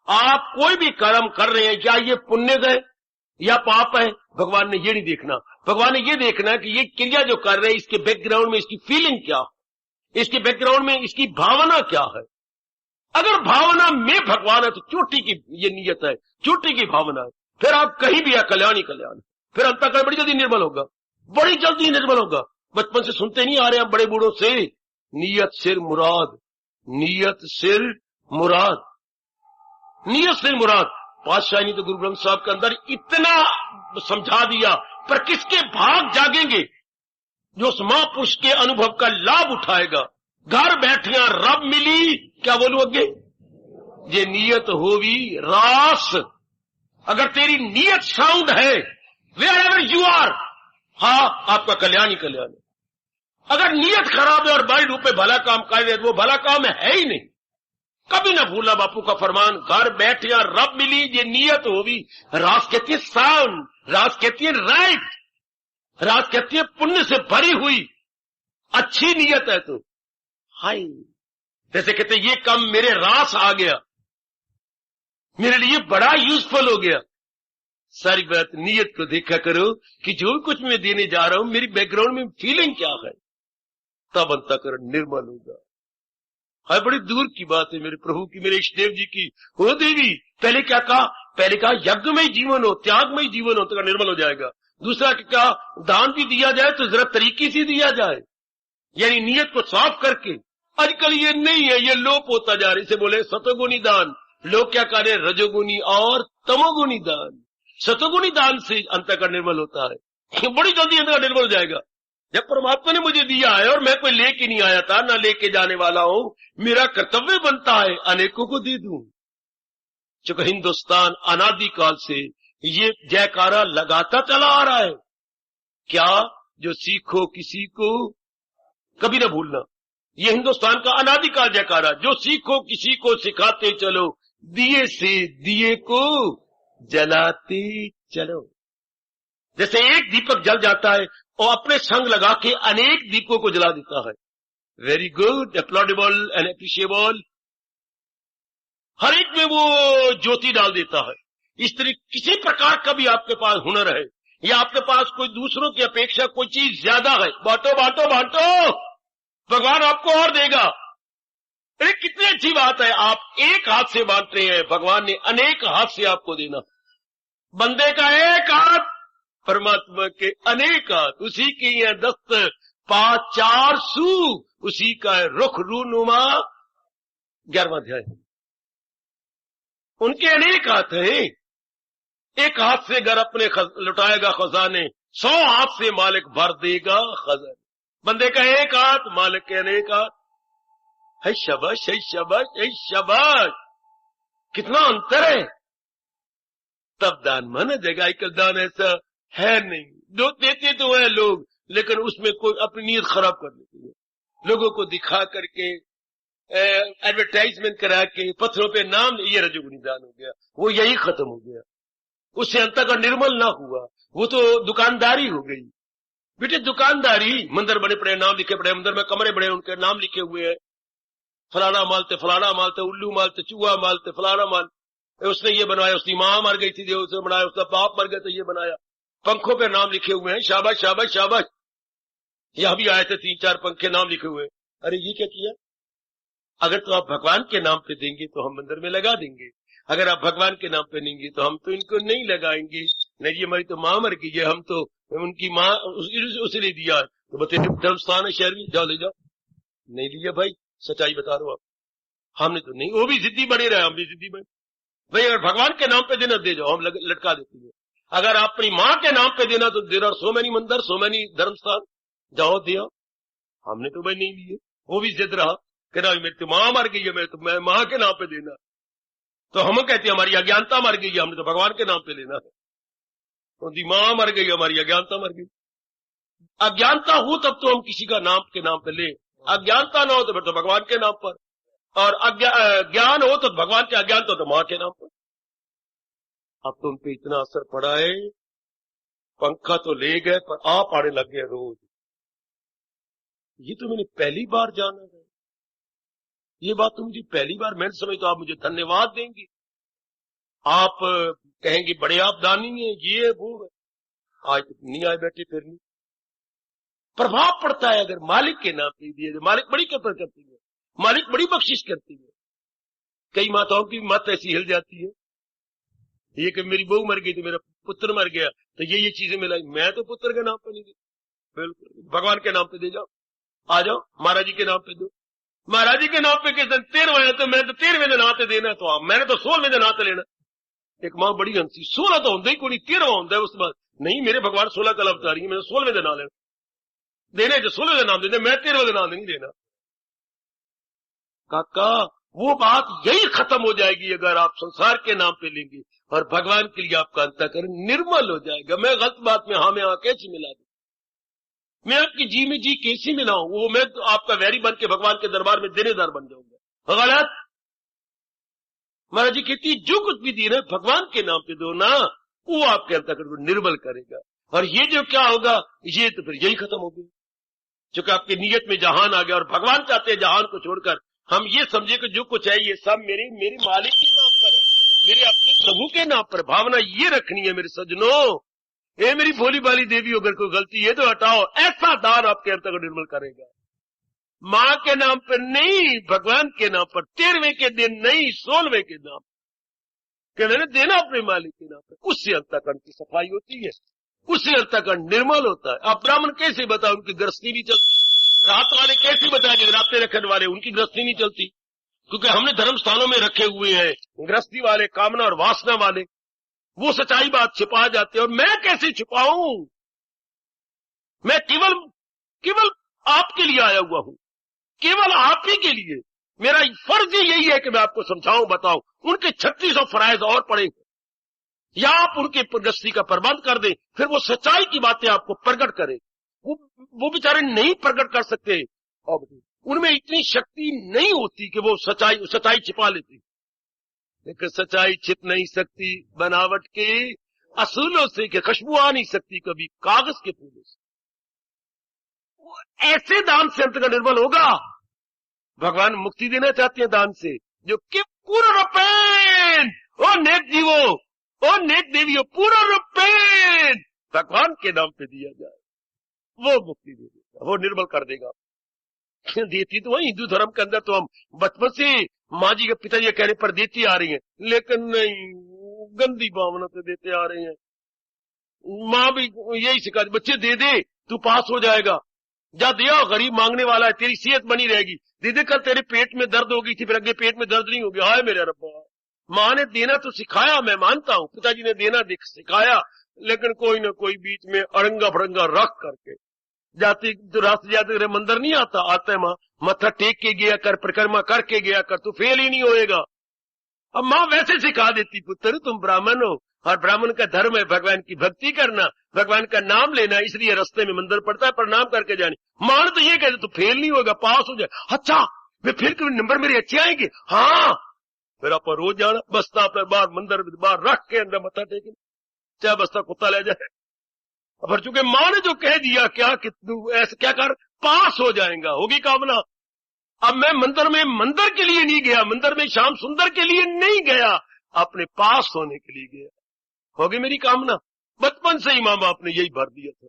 आप कोई भी कर्म कर रहे हैं, क्या ये पुण्य है या पाप है, भगवान ने ये नहीं देखना। भगवान ने ये देखना कि ये क्रिया जो कर रहे हैं इसके बैकग्राउंड में इसकी फीलिंग क्या है, इसके बैकग्राउंड में इसकी भावना क्या है। अगर भावना में भगवान है तो चोटी की ये नियत है, चोटी की भावना है, फिर आप कहीं भी कल्याण ही कल्याण, फिर अंतःकरण बड़ी जल्दी निर्मल होगा, बड़ी जल्दी निर्मल होगा। बचपन से सुनते नहीं आ रहे हैं बड़े बूढ़ों से, नियत सिर मुराद, नियत सिर मुराद, नियत सिर मुराद। पातशाही ने तो गुरु ग्रंथ साहब के अंदर इतना समझा दिया, पर किसके भाग जागेंगे जो उस महापुरुष के अनुभव का लाभ उठाएगा। घर बैठिया रब मिली, क्या बोलूं अगे, ये नियत होवी रास। अगर तेरी नियत साउंड है वेयर एवर यू आर, हाँ आपका कल्याण ही कल्याण है। अगर नियत खराब है और बड़े रूप में भला काम कर रहे, वो भला काम है ही नहीं। कभी ना भूलना बापू का फरमान, घर बैठिया रब मिली, ये नियत होवी रास। कहती है साउंड, रास कहती है राइट, रास कहती है पुण्य से भरी हुई अच्छी नियत है। तो हाय, जैसे कहते ये काम मेरे रास आ गया, मेरे लिए बड़ा यूजफुल हो गया। सारी बात नियत को देखा करो कि जो कुछ मैं देने जा रहा हूं मेरी बैकग्राउंड में फीलिंग क्या है, तब अंतःकरण निर्मल होगा। हाय, बड़ी दूर की बात है मेरे प्रभु की, मेरे इष्टदेव जी की। हो देवी, पहले क्या कहा, पहले कहा यज्ञ में ही जीवन हो, त्याग में ही जीवन हो तो निर्मल हो जाएगा। दूसरा क्या, दान भी दिया जाए तो जरा तरीके से दिया जाए, यानी नियत को साफ करके। आजकल ये नहीं है, ये लोप होता जा रहा है। इसे बोले सतोगुणी दान। लोग क्या कर रहे हैं, रजोगुणी और तमोगुणी दान। सतोगुणी दान से अंतःकरण निर्मल होता है, बड़ी जल्दी अंतःकरण निर्मल हो जाएगा। जब परमात्मा ने मुझे दिया है और मैं कोई लेके नहीं आया था, ना लेके जाने वाला हूं, मेरा कर्तव्य बनता है अनेकों को दे दूं। चूंकि हिंदुस्तान अनादिकाल से ये जयकारा लगाता चला आ रहा है, क्या जो सीखो किसी को कभी ना भूलना, ये हिंदुस्तान का अनादिकाल जयकारा, जो सीखो किसी को सिखाते चलो, दिए से दिए को जलाते चलो। जैसे एक दीपक जल जाता है और अपने संग लगा के अनेक दीपों को जला देता है। Very good, applaudable and appreciable. हर एक में वो ज्योति डाल देता है। इस तरह किसी प्रकार का भी आपके पास हुनर है या आपके पास कोई दूसरों की अपेक्षा कोई चीज ज्यादा है, बांटो बांटो बांटो, भगवान आपको और देगा। अरे कितनी अच्छी बात है, आप एक हाथ से बांट रहे हैं, भगवान ने अनेक हाथ से आपको देना। बंदे का एक हाथ, परमात्मा के अनेक हाथ। उसी की है दस्त पा 4 सू, उसी का है रुख रूनुमा 11वां अध्याय। उनके अनेक हाथ हैं। एक हाथ से घर अपने लुटाएगा खजाने, 100 हाथ से मालिक भर देगा खजाने। बंदे का एक हाथ, मालिक के अनेक हाथ। है शाबाश, है शाबाश, है शाबाश। कितना अंतर है। तब दान माना जाएगा। आजकल दान ऐसा है नहीं, जो देते तो है लोग, लेकिन उसमें कोई अपनी नीयत खराब कर लेती है, लोगों को दिखा करके एडवर्टाइजमेंट करा के पत्थरों पे नाम, ये रजोगुनी दान हो गया, वो यही खत्म हो गया, उससे अंतःकरण निर्मल ना हुआ, वो तो दुकानदारी हो गई। बेटे दुकानदारी, मंदिर बने पड़े, नाम लिखे पड़े, मंदिर में कमरे बड़े, उनके नाम लिखे हुए हैं, फलाना मालते, उल्लू मालते, चूहा मालते, फलाना माल, उसने ये बनवाया, उसकी माँ मर गई थी जो उसने बनाया, उसका बाप मर गया तो ये बनाया, पंखों पे नाम लिखे हुए हैं, शाबाश शाबाश शाबाश। यहां भी आए थे 3-4 पंखे नाम लिखे हुए, अरे ये क्या किया? अगर तो आप भगवान के नाम पे देंगे तो हम मंदिर में लगा देंगे, अगर आप भगवान के नाम पे देंगे तो हम तो इनको नहीं लगाएंगे। नहीं, ये हमारी तो माँ मर गई है, हम तो उनकी माँ उसने दिया, तो बताइए धर्म स्थान है शहर में, जाओ ले जाओ। नहीं लिया भाई, सच्चाई बता रहा हूं आप, हमने तो नहीं, वो भी जिद्दी बने रहे, हम भी जिद्दी बने भाई, अगर भगवान के नाम पे देना दे जाओ, हम लटका देते हैं। अगर आप अपनी माँ के नाम पे देना तो देर आर सो मैनी मंदिर, सो मैनी धर्म स्थान, जाओ दिया, हमने तो भाई नहीं लिए, वो भी जिद रहा कि ना मेरी तो माँ मर गई है, मैं माँ के नाम पे देना, तो हम कहते हैं हमारी अज्ञानता मर गई है, हमने तो भगवान के नाम पे लेना है, उनकी माँ मर गई, हमारी अज्ञानता मर गई। अज्ञानता हो तब तो हम किसी का नाम के नाम पे ले, अज्ञानता ना हो तो फिर तो भगवान के नाम पर, और ज्ञान हो तो भगवान के, अज्ञानता हो तो माँ के नाम पर। अब तो उनपे इतना असर पड़ा है, पंखा तो ले गए पर आप आने लग गए रोज। ये तो मैंने पहली बार जाना है, ये बात तो मुझे पहली बार, मैंने समझ तो आप मुझे धन्यवाद देंगे, आप कहेंगे बड़े आप दानी हैं, ये है वो है, आज तक नहीं आए बैठे, फिर नहीं प्रभाव पड़ता है। अगर मालिक के नाम पे दिए, मालिक बड़ी कदर करती है, मालिक बड़ी बख्शिश करती है। कई माताओं की मत ऐसी हिल जाती है, ये कि मेरी बहू मर गई तो मेरा पुत्र मर गया तो ये चीजें मिलाई, मैं तो पुत्र के नाम पे नहीं दी, बिल्कुल भगवान के नाम पे दे जाओ, आ जाओ महाराज जी के नाम पे दो, महाराज जी के नाम पे किस दिन 13वां है तो मैं तो 13वें दिन आते देना, तो मैंने तो 16वें दिन आते लेना। एक माँ बड़ी हंसी, 16 तो होता ही कोई 13वां होता है, उसके बाद नहीं मेरे भगवान 16 कल अवतार है, मैंने 16वें दिन आ लेना देने, जो 16वें दिन नाम देने, मैं 13वें दिन नाम नहीं देना। काका वो बात यही खत्म हो जाएगी अगर आप संसार के नाम पे लेंगे, और भगवान के लिए आपका अंतःकरण निर्मल हो जाएगा। मैं गलत बात में हाँ में हाँ कैसे मिला दूं, मैं आपकी जी में जी कैसे मिलाऊं, वो मैं तो आपका वैरी बन के भगवान के दरबार में देनेदार बन जाऊंगा, गलत। महाराज जी कहती जो कुछ भी दे भगवान के नाम पे दो ना, वो आपके अंतःकरण को निर्मल करेगा, और ये जो क्या होगा ये तो फिर यही खत्म हो गया, क्योंकि आपकी नीयत में जहान आ गया, और भगवान चाहते हैं जहान को छोड़कर हम ये समझे कि जो कुछ है ये सब मेरे मालिक के नाम पर है, मेरे अपने प्रभु के नाम पर। भावना ये रखनी है मेरे सज्जनों, ए मेरी भोली भाली देवी, अगर कोई गलती है तो हटाओ, ऐसा दान आपके अंतःकरण निर्मल करेगा। माँ के नाम पर नहीं, भगवान के नाम पर, 13वें के दिन नहीं, 16वें के नाम कहने देना अपने मालिक के नाम पर, उससे अंतःकरण की सफाई होती है, उससे अंतःकरण निर्मल होता है। अब ब्राह्मण कैसे बताओ, उनकी गृहस्थी नहीं चलती, रात वाले कैसे बताए जो रातें रखने वाले उनकी गृहस्थी नहीं चलती, क्योंकि हमने धर्म स्थानों में रखे हुए हैं गृहस्थी वाले, कामना और वासना वाले, वो सच्चाई बात छिपा जाते हैं। और मैं कैसे छिपाऊं, मैं केवल आपके लिए आया हुआ हूं, केवल आप ही के लिए, मेरा फर्ज ही यही है कि मैं आपको समझाऊं, बताऊं। उनके 3600 फराइज और पड़े, या आप उनके गृहस्थी का प्रबंध कर दें, फिर वो सच्चाई की बातें आपको प्रकट करें, वो बेचारे नहीं प्रकट कर सकते, और उनमें इतनी शक्ति नहीं होती कि वो सच्चाई छिपा लेती। लेकिन सच्चाई छिप नहीं सकती बनावट के असूलों से, कि खुशबू आ नहीं सकती कभी कागज के फूलों से। ऐसे दान से अंतःकरण निर्मल होगा। भगवान मुक्ति देना चाहते हैं दान से, जो कि पूर्ण रूपेण, ओ नेक जीवो, ओ नेक देवियों, पूर्ण रूपेण भगवान के नाम पे दिया जाए, वो मुक्ति दे देगा, वो निर्मल कर देगा। देती तो वही हिंदू धर्म के अंदर तो हम बचपन से माँ जी के पिताजी के कहने पर देती आ रही हैं, लेकिन नहीं, गंदी भावना से देते आ रहे हैं। माँ भी यही सिखा, बच्चे दे दे तू पास हो जाएगा, जा दिया, गरीब मांगने वाला है, तेरी सेहत बनी रहेगी, दे दे, कल तेरे पेट में दर्द हो गई थी, फिर अगले पेट में दर्द नहीं हो गया। हाय मेरे रब्बा, माँ ने देना तो सिखाया, मैं मानता हूँ, पिताजी ने देना सिखाया, लेकिन कोई ना कोई बीच में अड़ंगा भड़ंगा रख करके जाती, तो रास्ते जाते तेरे मंदिर नहीं आता है माँ, मत्था टेक के गया कर, परिक्रमा करके गया कर, तू फेल ही नहीं होएगा। अब माँ वैसे सिखा देती, पुत्र तुम ब्राह्मण हो, और ब्राह्मण का धर्म है भगवान की भक्ति करना, भगवान का नाम लेना, इसलिए रास्ते में मंदिर पड़ता है, प्रणाम करके जाने। मान तो ये कहते तो फेल नहीं होगा, पास हो जाए। अच्छा वे फिर कभी नंबर मेरे अच्छे आएंगे, हाँ फिर आप रोज जाना, बस्ता अपने बाहर मंदिर बाहर रख के अंदर मत्था टेके, चाहे बस्ता कुत्ता ले जाए। अब चूंकि मां ने जो कह दिया क्या कि तू ऐसे क्या कर, पास हो जाएगा, होगी कामना। अब मैं मंदिर में मंदिर के लिए नहीं गया, मंदिर में श्याम सुंदर के लिए नहीं गया, अपने पास होने के लिए गया, होगी मेरी कामना। बचपन से ही माँ बाप ने यही भर दिया था,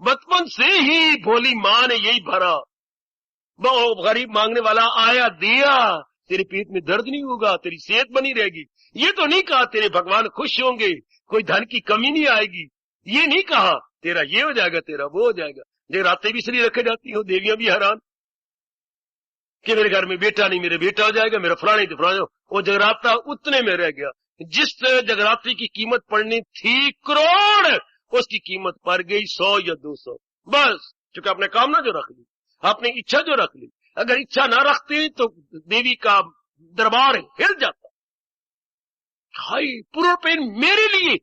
बचपन से ही भोली माँ ने यही भरा। वो गरीब मांगने वाला आया दिया, तेरे पेट में दर्द नहीं होगा, तेरी सेहत बनी रहेगी। ये तो नहीं कहा तेरे भगवान खुश होंगे, कोई धन की कमी नहीं आएगी, ये नहीं कहा तेरा ये हो जाएगा, तेरा वो हो जाएगा। जगराते भी इसलिए रखे जाती हो, देवियां भी हैरान कि मेरे घर में बेटा नहीं, मेरे बेटा हो जाएगा, मेरा फलाने तो फलाने। वो जगराता उतने में रह गया, जिस जगराते की कीमत पड़नी थी करोड़, उसकी कीमत पड़ गई 100 या 200, बस। क्योंकि आपने कामना जो रख ली, आपने इच्छा जो रख ली, अगर इच्छा ना रखते तो देवी का दरबार हिल जाता। हाय पूर्ण पेन मेरे लिए,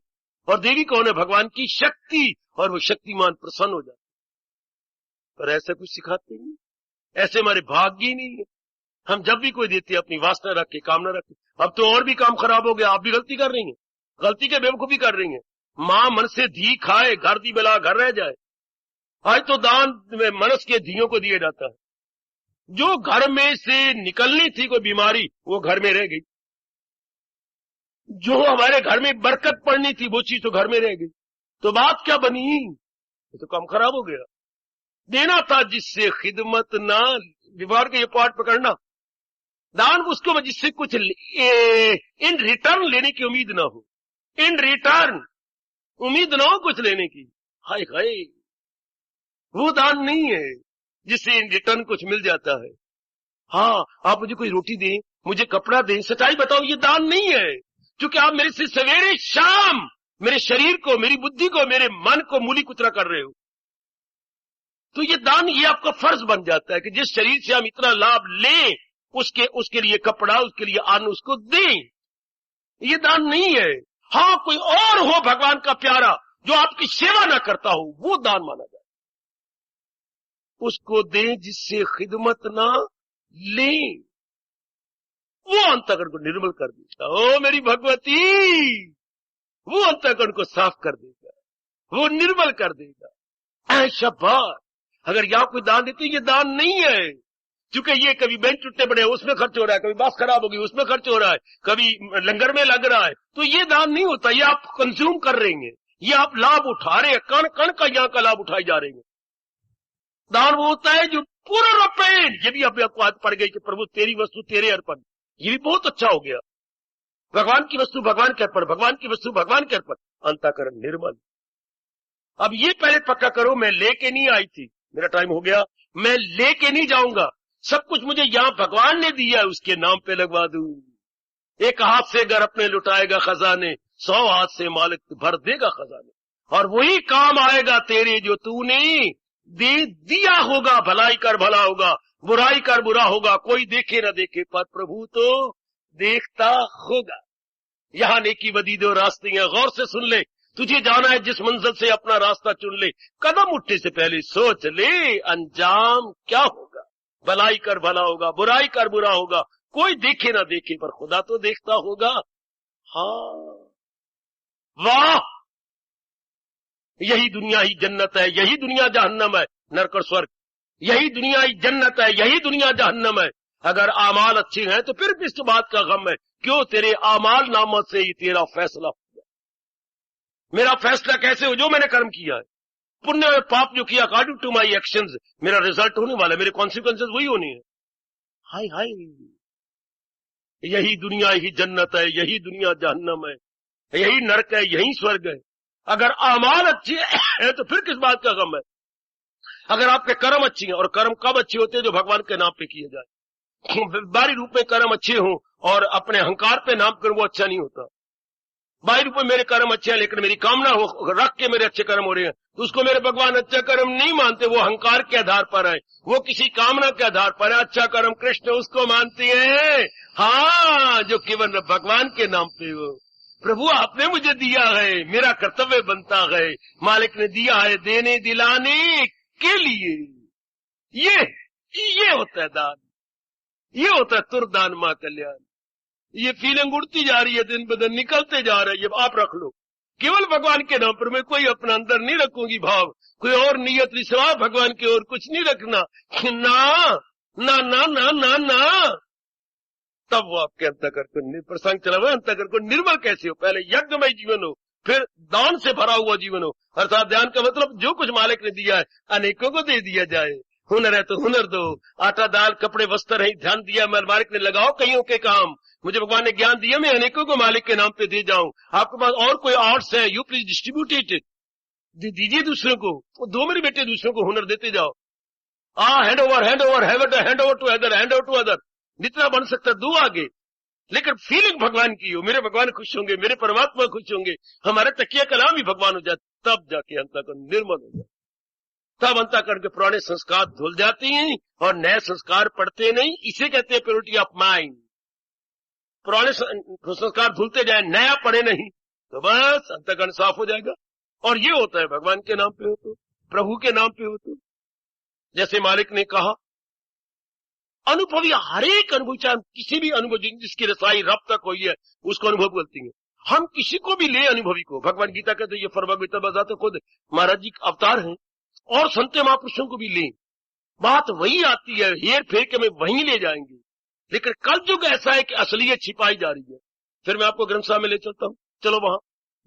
और देवी कौन है, भगवान की शक्ति, और वो शक्तिमान प्रसन्न हो जाता। पर ऐसा कुछ सिखाते नहीं, ऐसे हमारे भाग्य ही नहीं है। हम जब भी कोई देते अपनी वासना रख के, कामना रख के। अब तो और भी काम खराब हो गया, आप भी गलती कर रही हैं, गलती के बेवकूफी कर रही हैं। मां मन से धी खाए, घर दी बला घर रह जाए। आज तो दान में मनस के धियों को दिया जाता है, जो घर में से निकलनी थी कोई बीमारी, वो घर में रह गई। जो हमारे घर में बरकत पड़नी थी, वो चीज तो घर में रह गई। तो बात क्या बनी, तो काम खराब हो गया। देना था जिससे खिदमत ना, विवाह के ये पाठ पकड़ना, दान उसको जिससे कुछ इन रिटर्न लेने की उम्मीद ना हो, इन रिटर्न उम्मीद ना हो कुछ लेने की। हाय हाय, वो दान नहीं है जिससे इन रिटर्न कुछ मिल जाता है। हाँ आप मुझे कोई रोटी दें, मुझे कपड़ा दें, सच्चाई बताओ, ये दान नहीं है। क्योंकि आप मेरे से सवेरे शाम मेरे शरीर को, मेरी बुद्धि को, मेरे मन को मूली कुतरा कर रहे हो, तो ये दान, ये आपका फर्ज बन जाता है कि जिस शरीर से हम इतना लाभ लें, उसके लिए कपड़ा, उसके लिए अन्न उसको दें। ये दान नहीं है। हाँ कोई और हो भगवान का प्यारा जो आपकी सेवा ना करता हो, वो दान माना जाए, उसको दें जिससे खिदमत ना लें। वो अंतःकरण को निर्मल कर देता, ओ मेरी भगवती, वो अंतःकरण को साफ कर देगा, वो निर्मल कर देगा। ऐसा बात अगर यहां कोई दान देते, ये दान नहीं है। क्योंकि ये कभी बेंच टूटने पड़े उसमें खर्च हो रहा है, कभी बस खराब होगी उसमें खर्च हो रहा है, कभी लंगर में लग रहा है, तो ये दान नहीं होता। ये आप कंज्यूम कर रहे हैं, ये आप लाभ उठा रहे हैं, कण कण का यहाँ का लाभ उठाए जा रहे हैं। दान वो होता है जो पूरा पेन, ये भी आपको आदत पड़ गई कि प्रभु तेरी वस्तु तेरे अर्पण, ये भी बहुत अच्छा हो गया। भगवान की वस्तु भगवान के अर्पण, भगवान की वस्तु भगवान के अर्पण, अंतःकरण निर्मल। अब ये पहले पक्का करो, मैं लेके नहीं आई थी, मेरा टाइम हो गया, मैं लेके नहीं जाऊंगा, सब कुछ मुझे यहां भगवान ने दिया है, उसके नाम पे लगवा दूं। एक हाथ से घर अपने लुटाएगा खजाने, 100 हाथ से मालिक भर देगा खजाने, और वही काम आएगा तेरे जो तूने दे दिया होगा। भलाई कर भला होगा, बुराई कर बुरा होगा, कोई देखे ना देखे पर प्रभु तो देखता होगा। यहां नेकी बदी दो रास्ते हैं, गौर से सुन ले, तुझे जाना है जिस मंजिल से अपना रास्ता चुन ले, कदम उठने से पहले सोच ले अंजाम क्या होगा। भलाई कर भला होगा, बुराई कर बुरा होगा, कोई देखे ना देखे पर खुदा तो देखता होगा। हाँ वाह, यही दुनिया ही जन्नत है, यही दुनिया जहन्नम है, नरक और स्वर्ग, यही दुनिया ही जन्नत है, यही दुनिया जहन्नम है। अगर आमाल अच्छे हैं तो फिर किस बात का गम है, क्यों तेरे आमाल नामत से ही तेरा फैसला हो गया। मेरा फैसला कैसे हो, जो मैंने कर्म किया है, पुण्य और पाप जो किया, अकॉर्डिंग टू माई एक्शंस मेरा रिजल्ट होने वाला है, मेरे कॉन्सिक्वेंसेस वही होने हैं। हाय हाय, यही दुनिया ही जन्नत है, यही दुनिया जहन्नम है, यही नरक है, यही स्वर्ग है। अगर आमाल अच्छे है तो फिर किस बात का गम है। अगर आपके कर्म अच्छे हैं, और कर्म कब अच्छे होते हैं, जो भगवान के नाम पे किए जाए। बाहरी रूप में कर्म अच्छे हों और अपने अहंकार पे नाम करूं, वो अच्छा नहीं होता। बाहरी रूप में मेरे कर्म अच्छे हैं, लेकिन मेरी कामना हो रख के मेरे अच्छे कर्म हो रहे हैं, तो उसको मेरे भगवान अच्छा कर्म नहीं मानते, वो अहंकार के आधार पर है, वो किसी कामना के आधार पर है। अच्छा कर्म कृष्ण उसको मानते हैं, हाँ जो केवल भगवान के नाम पे हो। प्रभु आपने मुझे दिया है, मेरा कर्तव्य बनता है, मालिक ने दिया है देने दिलाने के लिए। ये होता है दान, ये होता है तुरदान मां कल्याण। ये फीलिंग उड़ती जा रही है, दिन ब दिन निकलते जा रही है, आप रख लो। केवल भगवान के नाम पर मैं कोई अपना अंदर नहीं रखूंगी भाव, कोई और नियत सिवा भगवान की ओर कुछ नहीं रखना। ना ना ना ना ना ना, तब वो आपके अंतःकरण को प्रसंग चला हुआ, अंतःकरण को निर्मल कैसे हो? पहले यज्ञमय जीवन हो, फिर दान से भरा हुआ जीवन हो। अर्थात ध्यान का मतलब जो कुछ मालिक ने दिया है अनेकों को दे दिया जाए। हुनर है तो हुनर दो, आटा दाल कपड़े वस्त्र है, ध्यान दिया मालिक ने, लगाओ कईयों के काम। मुझे भगवान ने ज्ञान दिया, मैं अनेकों को मालिक के नाम पे दे जाऊं। आपके पास और कोई आर्ट्स है, यू प्लीज डिस्ट्रीब्यूट इट, दीजिए दूसरों को। दो मेरे बेटे, दूसरों को हुनर देते जाओ। Hand over hand over hand over to other, hand over to other, जितना बन सकता है दो आगे। लेकिन फीलिंग भगवान की हो, मेरे भगवान खुश होंगे, मेरे परमात्मा खुश होंगे, हमारे तकिया कलाम ही भगवान हो जाए, तब जाके अंतःकरण निर्मल हो जाए। तब अंतःकरण के पुराने संस्कार धुल जाती हैं और नए संस्कार पड़ते नहीं। इसे कहते हैं प्योरिटी ऑफ माइंड। पुराने संस्कार धुलते जाए, नया पड़े नहीं, तो बस अंतःकरण साफ हो जाएगा। और ये होता है भगवान के नाम पे हो तो, प्रभु के नाम पे हो तो। जैसे मालिक ने कहा, अनुभवी हर एक अनुभव, चाहे किसी भी अनुभव जिसकी रसाई रब तक हुई है उसको अनुभव बोलती है। हम किसी को भी ले अनुभवी को, भगवान गीता कहते ये फरवा गीता बताते खुद महाराज जी अवतार हैं, और संत महापुरुषों को भी लें। बात वही आती है, हेर फेर के में वहीं ले जाएंगे। लेकिन कल युग ऐसा है कि असलियत छिपाई जा रही है। फिर मैं आपको ग्रंथ साहब में ले चलता हूं, चलो वहां।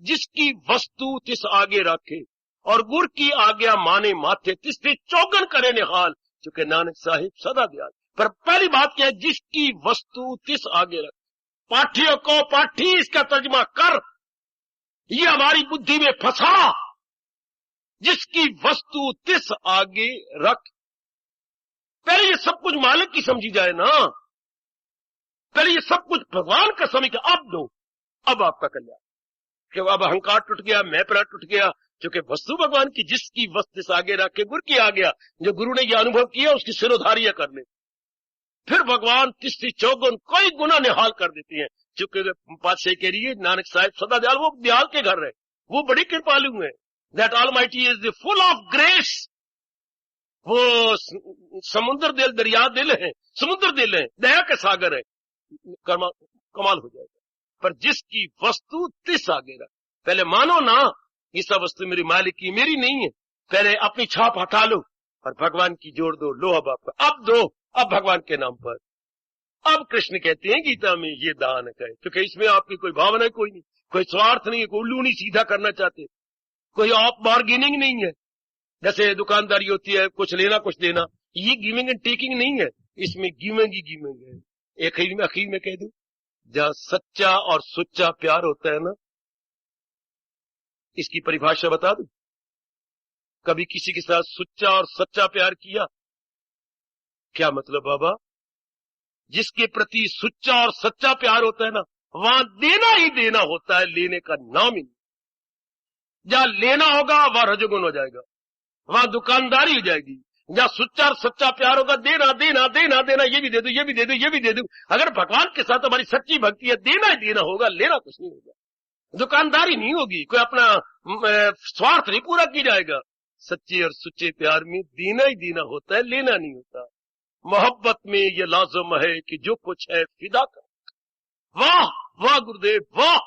जिसकी वस्तु तिस आगे रखे और गुर की आज्ञा माने माथे, तिससे चौगन करे निहाल, चूंकि नानक साहिब सदा दयाल। पर पहली बात क्या है, जिसकी वस्तु तिस आगे रख। पाठियों को पाठी इसका तर्जमा कर, ये हमारी बुद्धि में फंसा। जिसकी वस्तु तिस आगे रख, पहले ये सब कुछ मालिक की समझी जाए ना, पहले ये सब कुछ भगवान का समझ के अब दो, अब आपका कल्याण। कि अब अहंकार टूट गया, मैं पर टूट गया, क्योंकि वस्तु भगवान की। जिसकी वस्तु तिस आगे रख के गुरु की आ गया, जो गुरु ने यह अनुभव किया उसकी सिरोधारियां कर ले। फिर भगवान तीसरी चौगुन कोई गुना निहाल कर देते हैं। चूंकि पातशाही कह रही है नानक साहिब सदा दयाल, वो दयाल के घर है, वो बड़ी कृपालु है। That almighty is the full of grace. वो समुद्र दिल, दरिया दिल है, समुद्र दिल है, दया के सागर है, कमाल हो जाएगा। पर जिसकी वस्तु तिस आगे रख, पहले मानो ना ये सब वस्तु मेरी मालिक की, मेरी नहीं है। पहले अपनी छाप हटा लो और भगवान की जोड़ दो। लो अब आपका, अब दो, अब भगवान के नाम पर। अब कृष्ण कहते हैं गीता में ये दान है, क्योंकि इसमें आपकी कोई भावना कोई नहीं, कोई स्वार्थ नहीं है, कोई उल्लू नहीं सीधा करना चाहते, कोई ऑफ बार्गेनिंग नहीं है। जैसे दुकानदारी होती है, कुछ लेना कुछ देना, ये गिविंग एंड टेकिंग नहीं है, इसमें गिविंग ही गिविंग है। एक अखीर में कह दूं, जहां सच्चा और सुच्चा प्यार होता है ना, इसकी परिभाषा बता दूं। कभी किसी के साथ सुच्चा और सच्चा प्यार किया? क्या मतलब बाबा? जिसके प्रति सुच्चा और सच्चा प्यार होता है ना, वहां देना ही देना होता है, लेने का नाम ही नहीं। जहां लेना होगा वहां रजोगुण हो जाएगा, वहां दुकानदारी हो जाएगी। जहां सुच्चा और सच्चा प्यार होगा, देना देना देना देना, ये भी दे दो, ये भी दे दो, ये भी दे दो। अगर भगवान के साथ हमारी सच्ची भक्ति है, देना ही देना होगा, लेना कुछ नहीं होगा। दुकानदारी नहीं होगी, कोई अपना स्वार्थ नहीं पूरा की जाएगा। सच्चे और सुच्चे प्यार में देना ही देना होता है, लेना नहीं होता। मोहब्बत में ये लाजम है कि जो कुछ है फिदा कर। वाह वाह गुरुदेव वाह।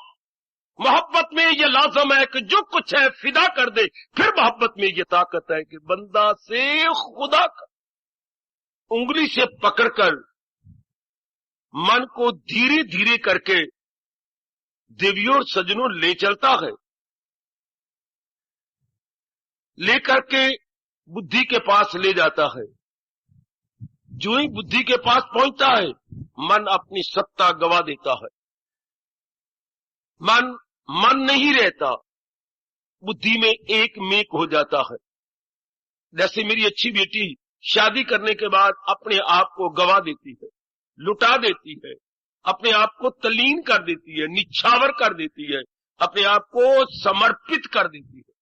मोहब्बत में ये लाजम है कि जो कुछ है फिदा कर दे। फिर मोहब्बत में ये ताकत है कि बंदा से खुदा कर। उंगली से पकड़कर मन को धीरे धीरे करके देवियों और सज्जनों ले चलता है, लेकर के बुद्धि के पास ले जाता है। जो ही बुद्धि के पास पहुंचता है, मन अपनी सत्ता गवा देता है। मन नहीं रहता, बुद्धि में एक मेक हो जाता है। जैसे मेरी अच्छी बेटी शादी करने के बाद अपने आप को गवा देती है, लुटा देती है, अपने आप को तल्लीन कर देती है, निछावर कर देती है, अपने आप को समर्पित कर देती है,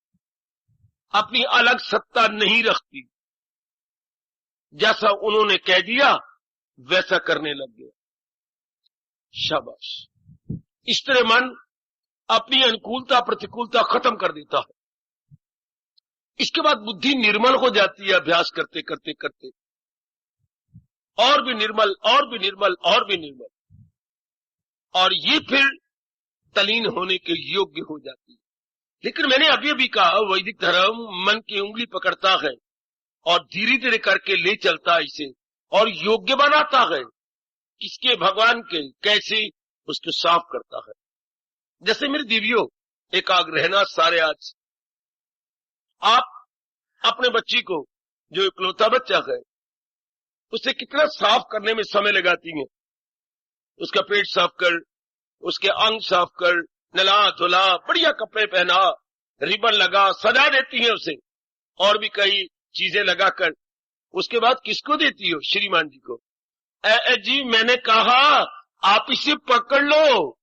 अपनी अलग सत्ता नहीं रखती। जैसा उन्होंने कह दिया वैसा करने लग गया। शाबाश। इस तरह मन अपनी अनुकूलता प्रतिकूलता खत्म कर देता है। इसके बाद बुद्धि निर्मल हो जाती है अभ्यास करते करते करते, और भी निर्मल और भी निर्मल और भी निर्मल, और ये फिर तलीन होने के योग्य हो जाती है। लेकिन मैंने अभी अभी कहा वैदिक धर्म मन की उंगली पकड़ता है और धीरे धीरे करके ले चलता है इसे और योग्य बनाता है किसके, भगवान के। कैसे? उसको साफ करता है। जैसे मेरे देवियों, एकाग्र रहना सारे। आज आप अपने बच्ची को, जो इकलौता बच्चा है, उसे कितना साफ करने में समय लगाती हैं। उसका पेट साफ कर, उसके अंग साफ कर, नला धुला, बढ़िया कपड़े पहना, रिबन लगा, सजा देती है उसे, और भी कई चीजें लगाकर। उसके बाद किसको देती हो? श्रीमान जी को। जी मैंने कहा आप इसे पकड़ लो,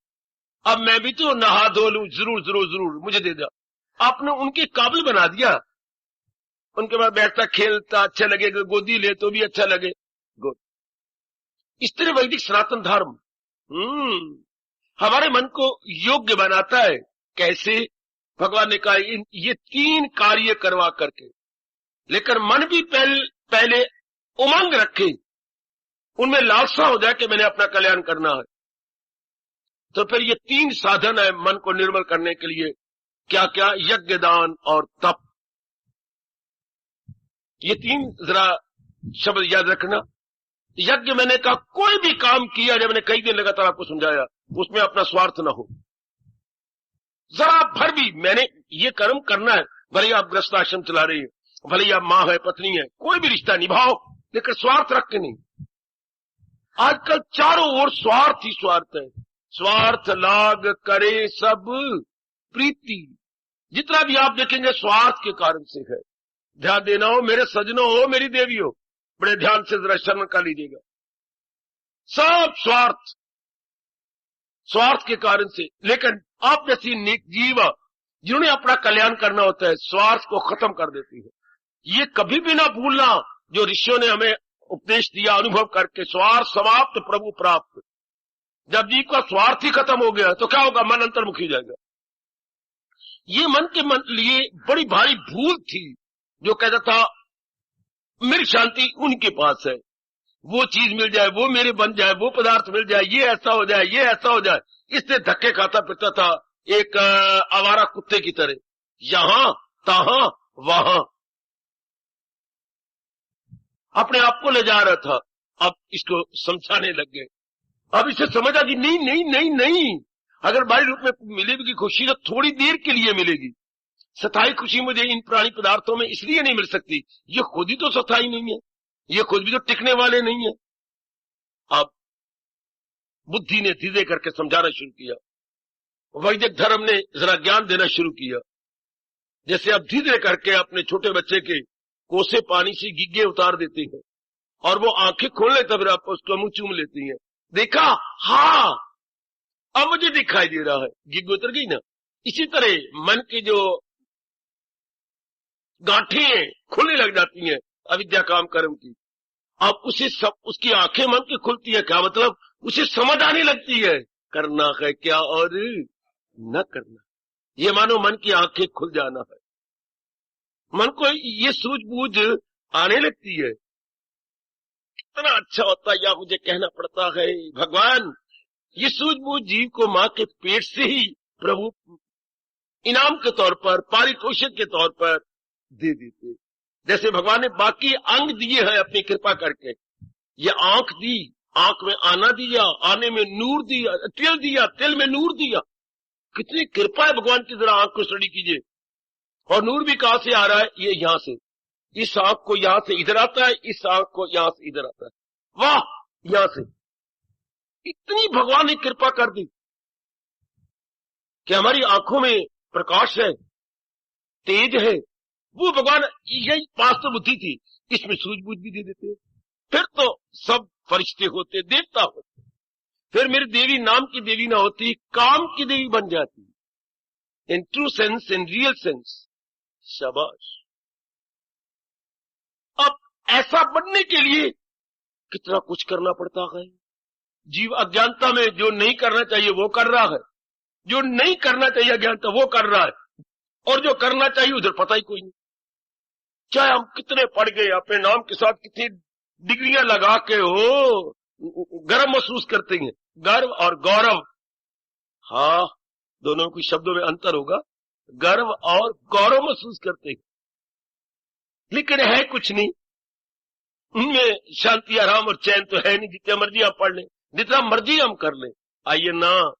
अब मैं भी तो नहा धो लूं, जरूर जरूर जरूर मुझे दे दो। आपने उनके काबिल बना दिया। उनके बाद बैठता खेलता अच्छा लगे, गोदी ले तो भी अच्छा लगे। गुड। इस तरह वैदिक सनातन धर्म हमारे मन को योग्य बनाता है। कैसे? भगवान ने कहा ये 3 कार्य करवा करके। लेकिन मन भी पहले उमंग रखे, उनमें लालसा हो जाए कि मैंने अपना कल्याण करना है। तो फिर ये 3 साधन है मन को निर्मल करने के लिए। क्या क्या? यज्ञ, दान और तप। ये 3 जरा शब्द याद रखना। यज्ञ, मैंने कहा कोई भी काम किया, जब मैंने कई दिन लगातार आपको समझाया, उसमें अपना स्वार्थ ना हो। जरा भर भी मैंने ये कर्म करना है, भले आप गृहस्थ आश्रम चला रही है, भले आप माँ है, पत्नी है, कोई भी रिश्ता निभाओ, लेकिन स्वार्थ रख के नहीं। आजकल चारों ओर स्वार्थ ही स्वार्थ है। स्वार्थ लाग करे सब प्रीति। जितना भी आप देखेंगे स्वार्थ के कारण से है। ध्यान देना हो मेरे सजनों, हो मेरी देवी हो, बड़े ध्यान से जरा श्रवण कर लीजिएगा। सब स्वार्थ, स्वार्थ के कारण से। लेकिन आप जैसी नेक जीव जिन्होंने अपना कल्याण करना होता है, स्वार्थ को खत्म कर देती है। ये कभी भी ना भूलना जो ऋषियों ने हमें उपदेश दिया अनुभव करके, स्वार्थ समाप्त प्रभु प्राप्त। जब जीव का स्वार्थ ही खत्म हो गया तो क्या होगा? मन अंतर्मुखी हो जाएगा। ये मन के लिए बड़ी भारी भूल थी, जो कहता था मेरी शांति उनके पास है, वो चीज मिल जाए, वो मेरे बन जाए, वो पदार्थ मिल जाए, ये ऐसा हो जाए, ये ऐसा हो जाए। इससे धक्के खाता फिरता था एक आवारा कुत्ते की तरह, यहां तहां वहां अपने आप को ले जा रहा था। अब इसको समझाने लग गए। अब इसे समझ आ गई, नहीं नहीं नहीं नहीं, अगर बाहरी रूप में मिलेगी खुशी तो थोड़ी देर के लिए मिलेगी। सथाई खुशी मुझे इन प्राणी पदार्थों में इसलिए नहीं मिल सकती, ये खुद ही तो सथाई नहीं है, ये खुद भी तो टिकने वाले नहीं है। अब बुद्धि ने धीरे करके समझाना शुरू किया, वैदिक धर्म ने जरा ज्ञान देना शुरू किया। जैसे अब धीरे करके अपने छोटे बच्चे के कोसे पानी से गिग्गे उतार देते हैं और वो आंखें खोल लेता, फिर आप उसको मुंह चूम लेती हैं। देखा? हाँ, अब मुझे दिखाई दे रहा है, गिग्ग उतर गई ना। इसी तरह मन की जो गांठें खुलने लग जाती हैं अविद्या काम कर्म की। अब उसे सब, उसकी आंखें मन की खुलती है। क्या मतलब? उसे समझ आने लगती है करना है क्या और न करना। ये मानो मन की आंखें खुल जाना है, मन को ये सूझबूझ आने लगती है। कितना अच्छा होता है, या मुझे कहना पड़ता है भगवान ये सूझबूझ जीव को मां के पेट से ही प्रभु इनाम के तौर पर, पारितोषिक के तौर पर दे देते। जैसे भगवान ने बाकी अंग दिए हैं अपनी कृपा करके, ये आंख दी, आंख में आना दिया, आने में नूर दिया, तिल दिया, तिल में नूर दिया। कितनी कृपा है भगवान की। जरा आंख को स्टडी कीजिए। और नूर भी कहां से आ रहा है? ये यहां से, इस आंख को यहां से इधर आता है, इस आंख को यहां से इधर आता है। वाह, यहां से इतनी भगवान ने कृपा कर दी कि हमारी आंखों में प्रकाश है, तेज है। वो भगवान, यही पास तो बुद्धि थी, इसमें सूझबूझ भी दे देते। फिर तो सब फरिश्ते होते, देवता होते। फिर मेरी देवी नाम की देवी ना होती, काम की देवी बन जाती। In true sense, in real sense. शाबाश। अब ऐसा बनने के लिए कितना कुछ करना पड़ता है। जीव अज्ञानता में जो नहीं करना चाहिए वो कर रहा है, जो नहीं करना चाहिए अज्ञानता वो कर रहा है, और जो करना चाहिए उधर पता ही कोई नहीं। चाहे हम कितने पढ़ गए, अपने नाम के साथ कितनी डिग्रियां लगा के हो, गर्व महसूस करते हैं। गर्व और गौरव, हाँ, दोनों के शब्दों में अंतर होगा। गर्व और गौरव महसूस करते हैं, लेकिन है कुछ नहीं उनमें। शांति, आराम और चैन तो है नहीं। जितना मर्जी आप पढ़ लें, जितना मर्जी हम कर लें। आइए ना,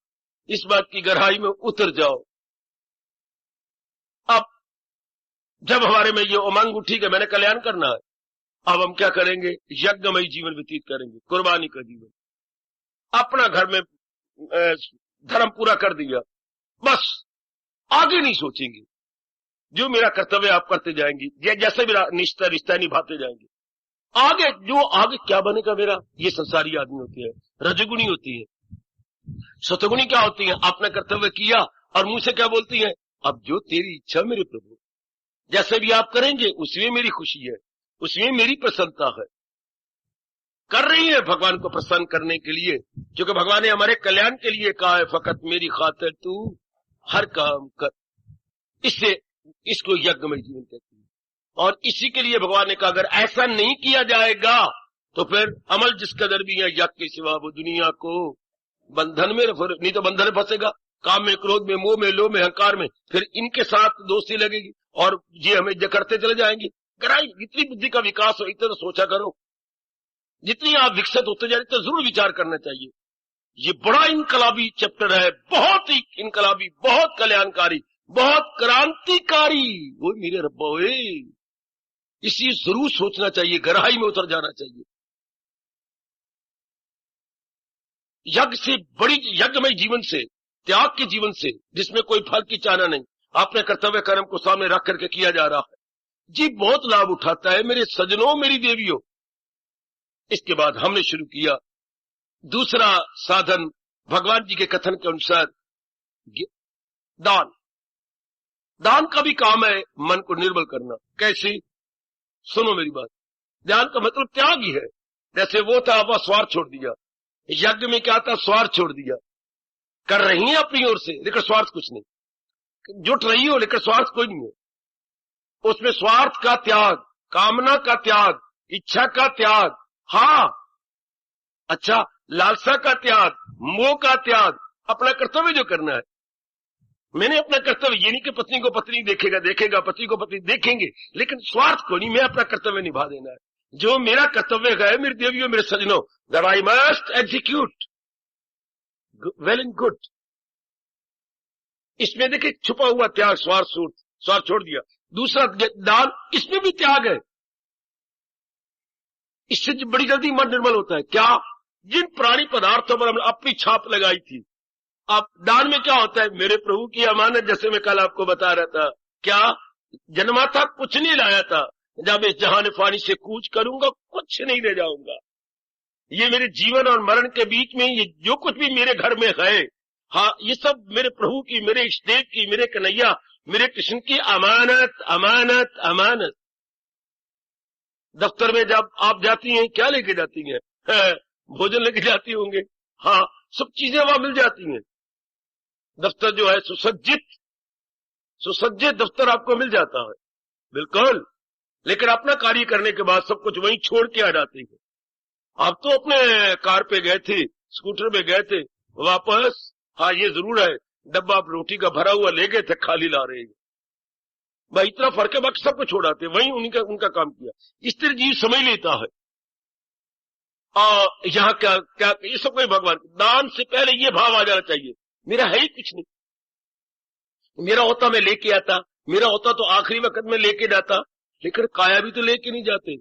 इस बात की गहराई में उतर जाओ। अब जब हमारे में ये उमंग उठी कि मैंने कल्याण करना है, अब हम क्या करेंगे? यज्ञमय जीवन व्यतीत करेंगे, कुर्बानी का जीवन। अपना घर में धर्म पूरा कर दिया, बस आगे नहीं सोचेंगे। जो मेरा कर्तव्य आप करते जाएंगे, जैसे मेरा रिश्ता निभाते जाएंगे। आगे क्या बनेगा मेरा? ये संसारी आदमी होती है, रजगुणी होती है। सतगुणी क्या होती है? अपना कर्तव्य किया और मुंह से क्या बोलती है? अब जो तेरी इच्छा मेरे प्रभु, जैसे भी आप करेंगे उसमें मेरी खुशी है, उसमें मेरी प्रसन्नता है। कर रही है भगवान को प्रसन्न करने के लिए, क्योंकि भगवान ने हमारे कल्याण के लिए कहा है, फकत मेरी खातिर तू हर काम कर। इसको यज्ञमय जीवन कहते हैं। और इसी के लिए भगवान ने कहा अगर ऐसा नहीं किया जाएगा तो फिर अमल जिस कदर भी है यज्ञ के सिवा वो दुनिया को बंधन में, नहीं तो बंधन में फंसेगा, काम में, क्रोध में, मोह में, लोभ में, अहंकार में, फिर इनके साथ दोस्ती लगेगी और ये हमें करते चले जाएंगे। जितनी बुद्धि का विकास हो इतना तो सोचा करो। जितनी आप विकसित होते जा रहे तो जरूर विचार करना चाहिए। ये बड़ा इनकलाबी चैप्टर है, बहुत ही इनकलाबी, बहुत कल्याणकारी, बहुत क्रांतिकारी। वो मेरे रब्बा, इसी जरूर सोचना चाहिए, गहराई में उतर जाना चाहिए। यज्ञ से बड़ी, यज्ञमय जीवन से, त्याग के जीवन से, जिसमें कोई फल की चाहना नहीं, आपने कर्तव्य कर्म को सामने रख करके किया जा रहा है, जी बहुत लाभ उठाता है मेरे सजनों, मेरी देवियों। इसके बाद हमने शुरू किया दूसरा साधन, भगवान जी के कथन के अनुसार दान। दान का भी काम है मन को निर्मल करना। कैसे? सुनो मेरी बात। दान का मतलब त्याग ही है। जैसे वो था, वह स्वार्थ छोड़ दिया। यज्ञ में क्या था? स्वार्थ छोड़ दिया। कर रही है अपनी ओर से, लेकिन स्वार्थ कुछ नहीं। जुट रही हो लेकिन स्वार्थ कोई नहीं है उसमें। स्वार्थ का त्याग, कामना का त्याग, इच्छा का त्याग, हाँ अच्छा, लालसा का त्याग, मोह का त्याग, अपना कर्तव्य जो करना है। मैंने अपना कर्तव्य, ये नहीं कि पत्नी को पत्नी देखेगा, पति को पति देखेंगे, लेकिन स्वार्थ को नहीं, मैं अपना कर्तव्य निभा देना है। जो मेरा कर्तव्य है मेरी देवियों, मेरे सजनों, that I must execute well and good. इसमें देखिए छुपा हुआ त्याग, स्वार्थ छोड़ दिया। दूसरा दान, इसमें भी त्याग है। इससे बड़ी जल्दी मन निर्मल होता है। क्या? जिन प्राणी पदार्थों पर हमने अपनी छाप लगाई थी, अब दान में क्या होता है? मेरे प्रभु की अमानत, जैसे मैं कल आपको बता रहा था, क्या जन्मा था कुछ नहीं लाया था, जब इस जहान फानी से कूच करूंगा कुछ नहीं ले जाऊंगा। ये मेरे जीवन और मरण के बीच में ये जो कुछ भी मेरे घर में है, हाँ, ये सब मेरे प्रभु की, मेरे इष्टदेव की, मेरे कन्हैया, मेरे कृष्ण की अमानत, अमानत, अमानत। दफ्तर में जब आप जाती हैं क्या लेके जाती हैं? भोजन लेके जाती होंगे, हाँ, सब चीजें वहां मिल जाती हैं। दफ्तर जो है सुसज्जित दफ्तर आपको मिल जाता है, बिल्कुल। लेकिन अपना कार्य करने के बाद सब कुछ वहीं छोड़ के आ जाती है। आप तो अपने कार पे गए थे, स्कूटर पे गए थे, वापस, हाँ ये जरूर है, डब्बा आप रोटी का भरा हुआ ले गए थे, खाली ला रहे हैं भाई, इतना फर्क है, बाकी सबको छोड़ाते, वहीं उनका काम किया। इस तरह जीव समझ लेता है। यहाँ क्या ये सब कोई भगवान, दान से पहले ये भाव आ जाना चाहिए, मेरा है ही कुछ नहीं, मेरा होता मैं लेके आता, मेरा होता तो आखिरी वक्त में लेके जाता, लेकिन काया भी तो लेके नहीं जाते,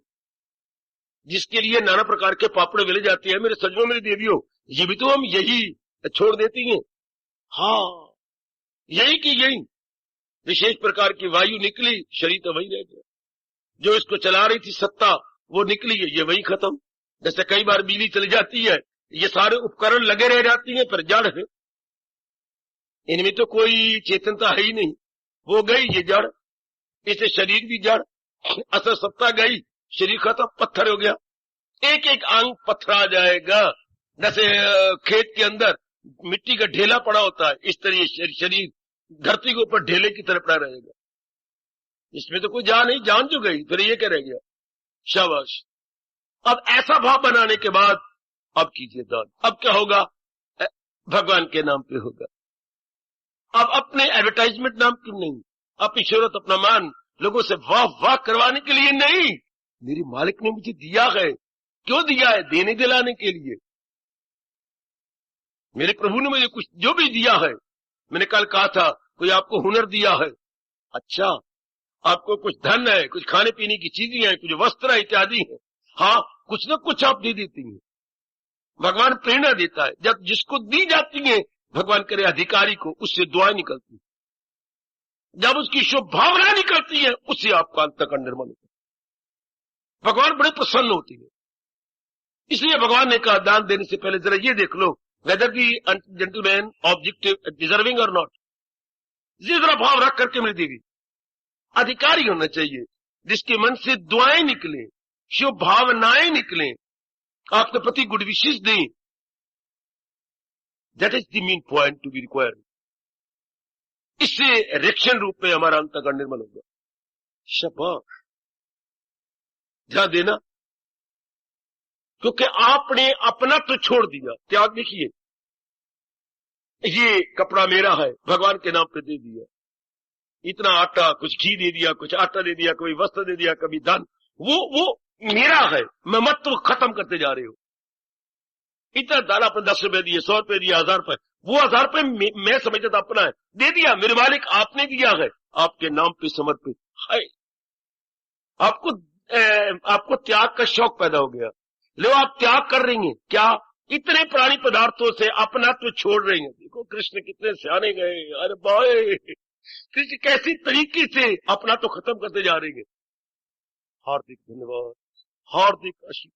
जिसके लिए नाना प्रकार के पापड़ मिले जाते हैं। मेरे सजनों, मेरी देवियों, ये भी तो हम यही छोड़ देती हैं। हाँ, यही की यही विशेष प्रकार की वायु निकली, शरीर तो वही रह गया। जो इसको चला रही थी सत्ता, वो निकली है, ये वही खत्म। जैसे कई बार बिजली चली जाती है, ये सारे उपकरण लगे रह जाती हैं, पर जड़ है, इनमें तो कोई चेतनता है ही नहीं, वो गई ये जड़। इसे शरीर भी जड़, असर सत्ता गई, शरीर खत्म, पत्थर हो गया। एक एक अंग पत्थर आ जाएगा। जैसे खेत के अंदर मिट्टी का ढेला पड़ा होता है, इस तरह ये शरीर धरती के ऊपर ढेले की तरह पड़ा रहेगा। इसमें तो कोई जान नहीं, जान जो गई, फिर ये क्या रह गया? शाबाश। अब ऐसा भाव बनाने के बाद अब कीजिए दान। अब क्या होगा? भगवान के नाम पे होगा। अब अपने एडवर्टाइजमेंट नाम क्यों नहीं, अपनी शोहरत, अपना मान लोगों से वाह वाह करवाने के लिए नहीं। मेरे मालिक ने मुझे दिया है। क्यों दिया है? देने दिलाने के लिए। मेरे प्रभु ने मुझे कुछ जो भी दिया है, मैंने कल कहा था कोई आपको हुनर दिया है, अच्छा आपको कुछ धन है, कुछ खाने पीने की चीजें हैं, कुछ वस्त्र इत्यादि है, हाँ कुछ न कुछ आप दे देती हैं। भगवान प्रेरणा देता है, जब जिसको दी जाती है भगवान करे अधिकारी को, उससे दुआएं निकलती, जब उसकी शुभ भावना निकलती है उससे आपका अंतःकरण निर्मल होता है, भगवान बड़े प्रसन्न होते हैं। इसलिए भगवान ने कहा दान देने से पहले जरा ये देख लो whether the gentleman objective deserving और नॉट। ये जरा भाव रख करके मेरी देवी अधिकारी होना चाहिए, जिसके मन से दुआएं निकले, शुभ भावनाएं निकले, आपके प्रति गुड विशेष दें। That is the main point to be required. इससे रिएक्शन रूप में हमारा अंतःकरण निर्मल होगा। शाबाश, ध्यान देना, क्योंकि आपने अपना तो छोड़ दिया, त्याग देखिए, ये कपड़ा मेरा है, भगवान के नाम पे दे दिया, इतना आटा, कुछ घी दे दिया, कुछ आटा दे दिया, कभी वस्त्र दे दिया, कभी धन, वो मेरा है, मैं मत तो खत्म करते जा रहे हो। इतना दान आपने 10 रुपए दिए, 100 रुपए दिया, 1000 रुपए, वो 1000 रुपए मैं समझता था अपना है, दे दिया, मेरे मालिक आपने दिया है, आपके नाम पे समर्पित है। आपको त्याग का शौक पैदा हो गया। लो आप त्याग कर रही हैं, क्या इतने प्राणी पदार्थों से अपना तो छोड़ रही हैं। देखो कृष्ण कितने सियाने गए, अरे बाय, कृष्ण कैसी तरीके से अपना तो खत्म करते जा रही है। हार्दिक धन्यवाद, हार्दिक आशीर्वाद।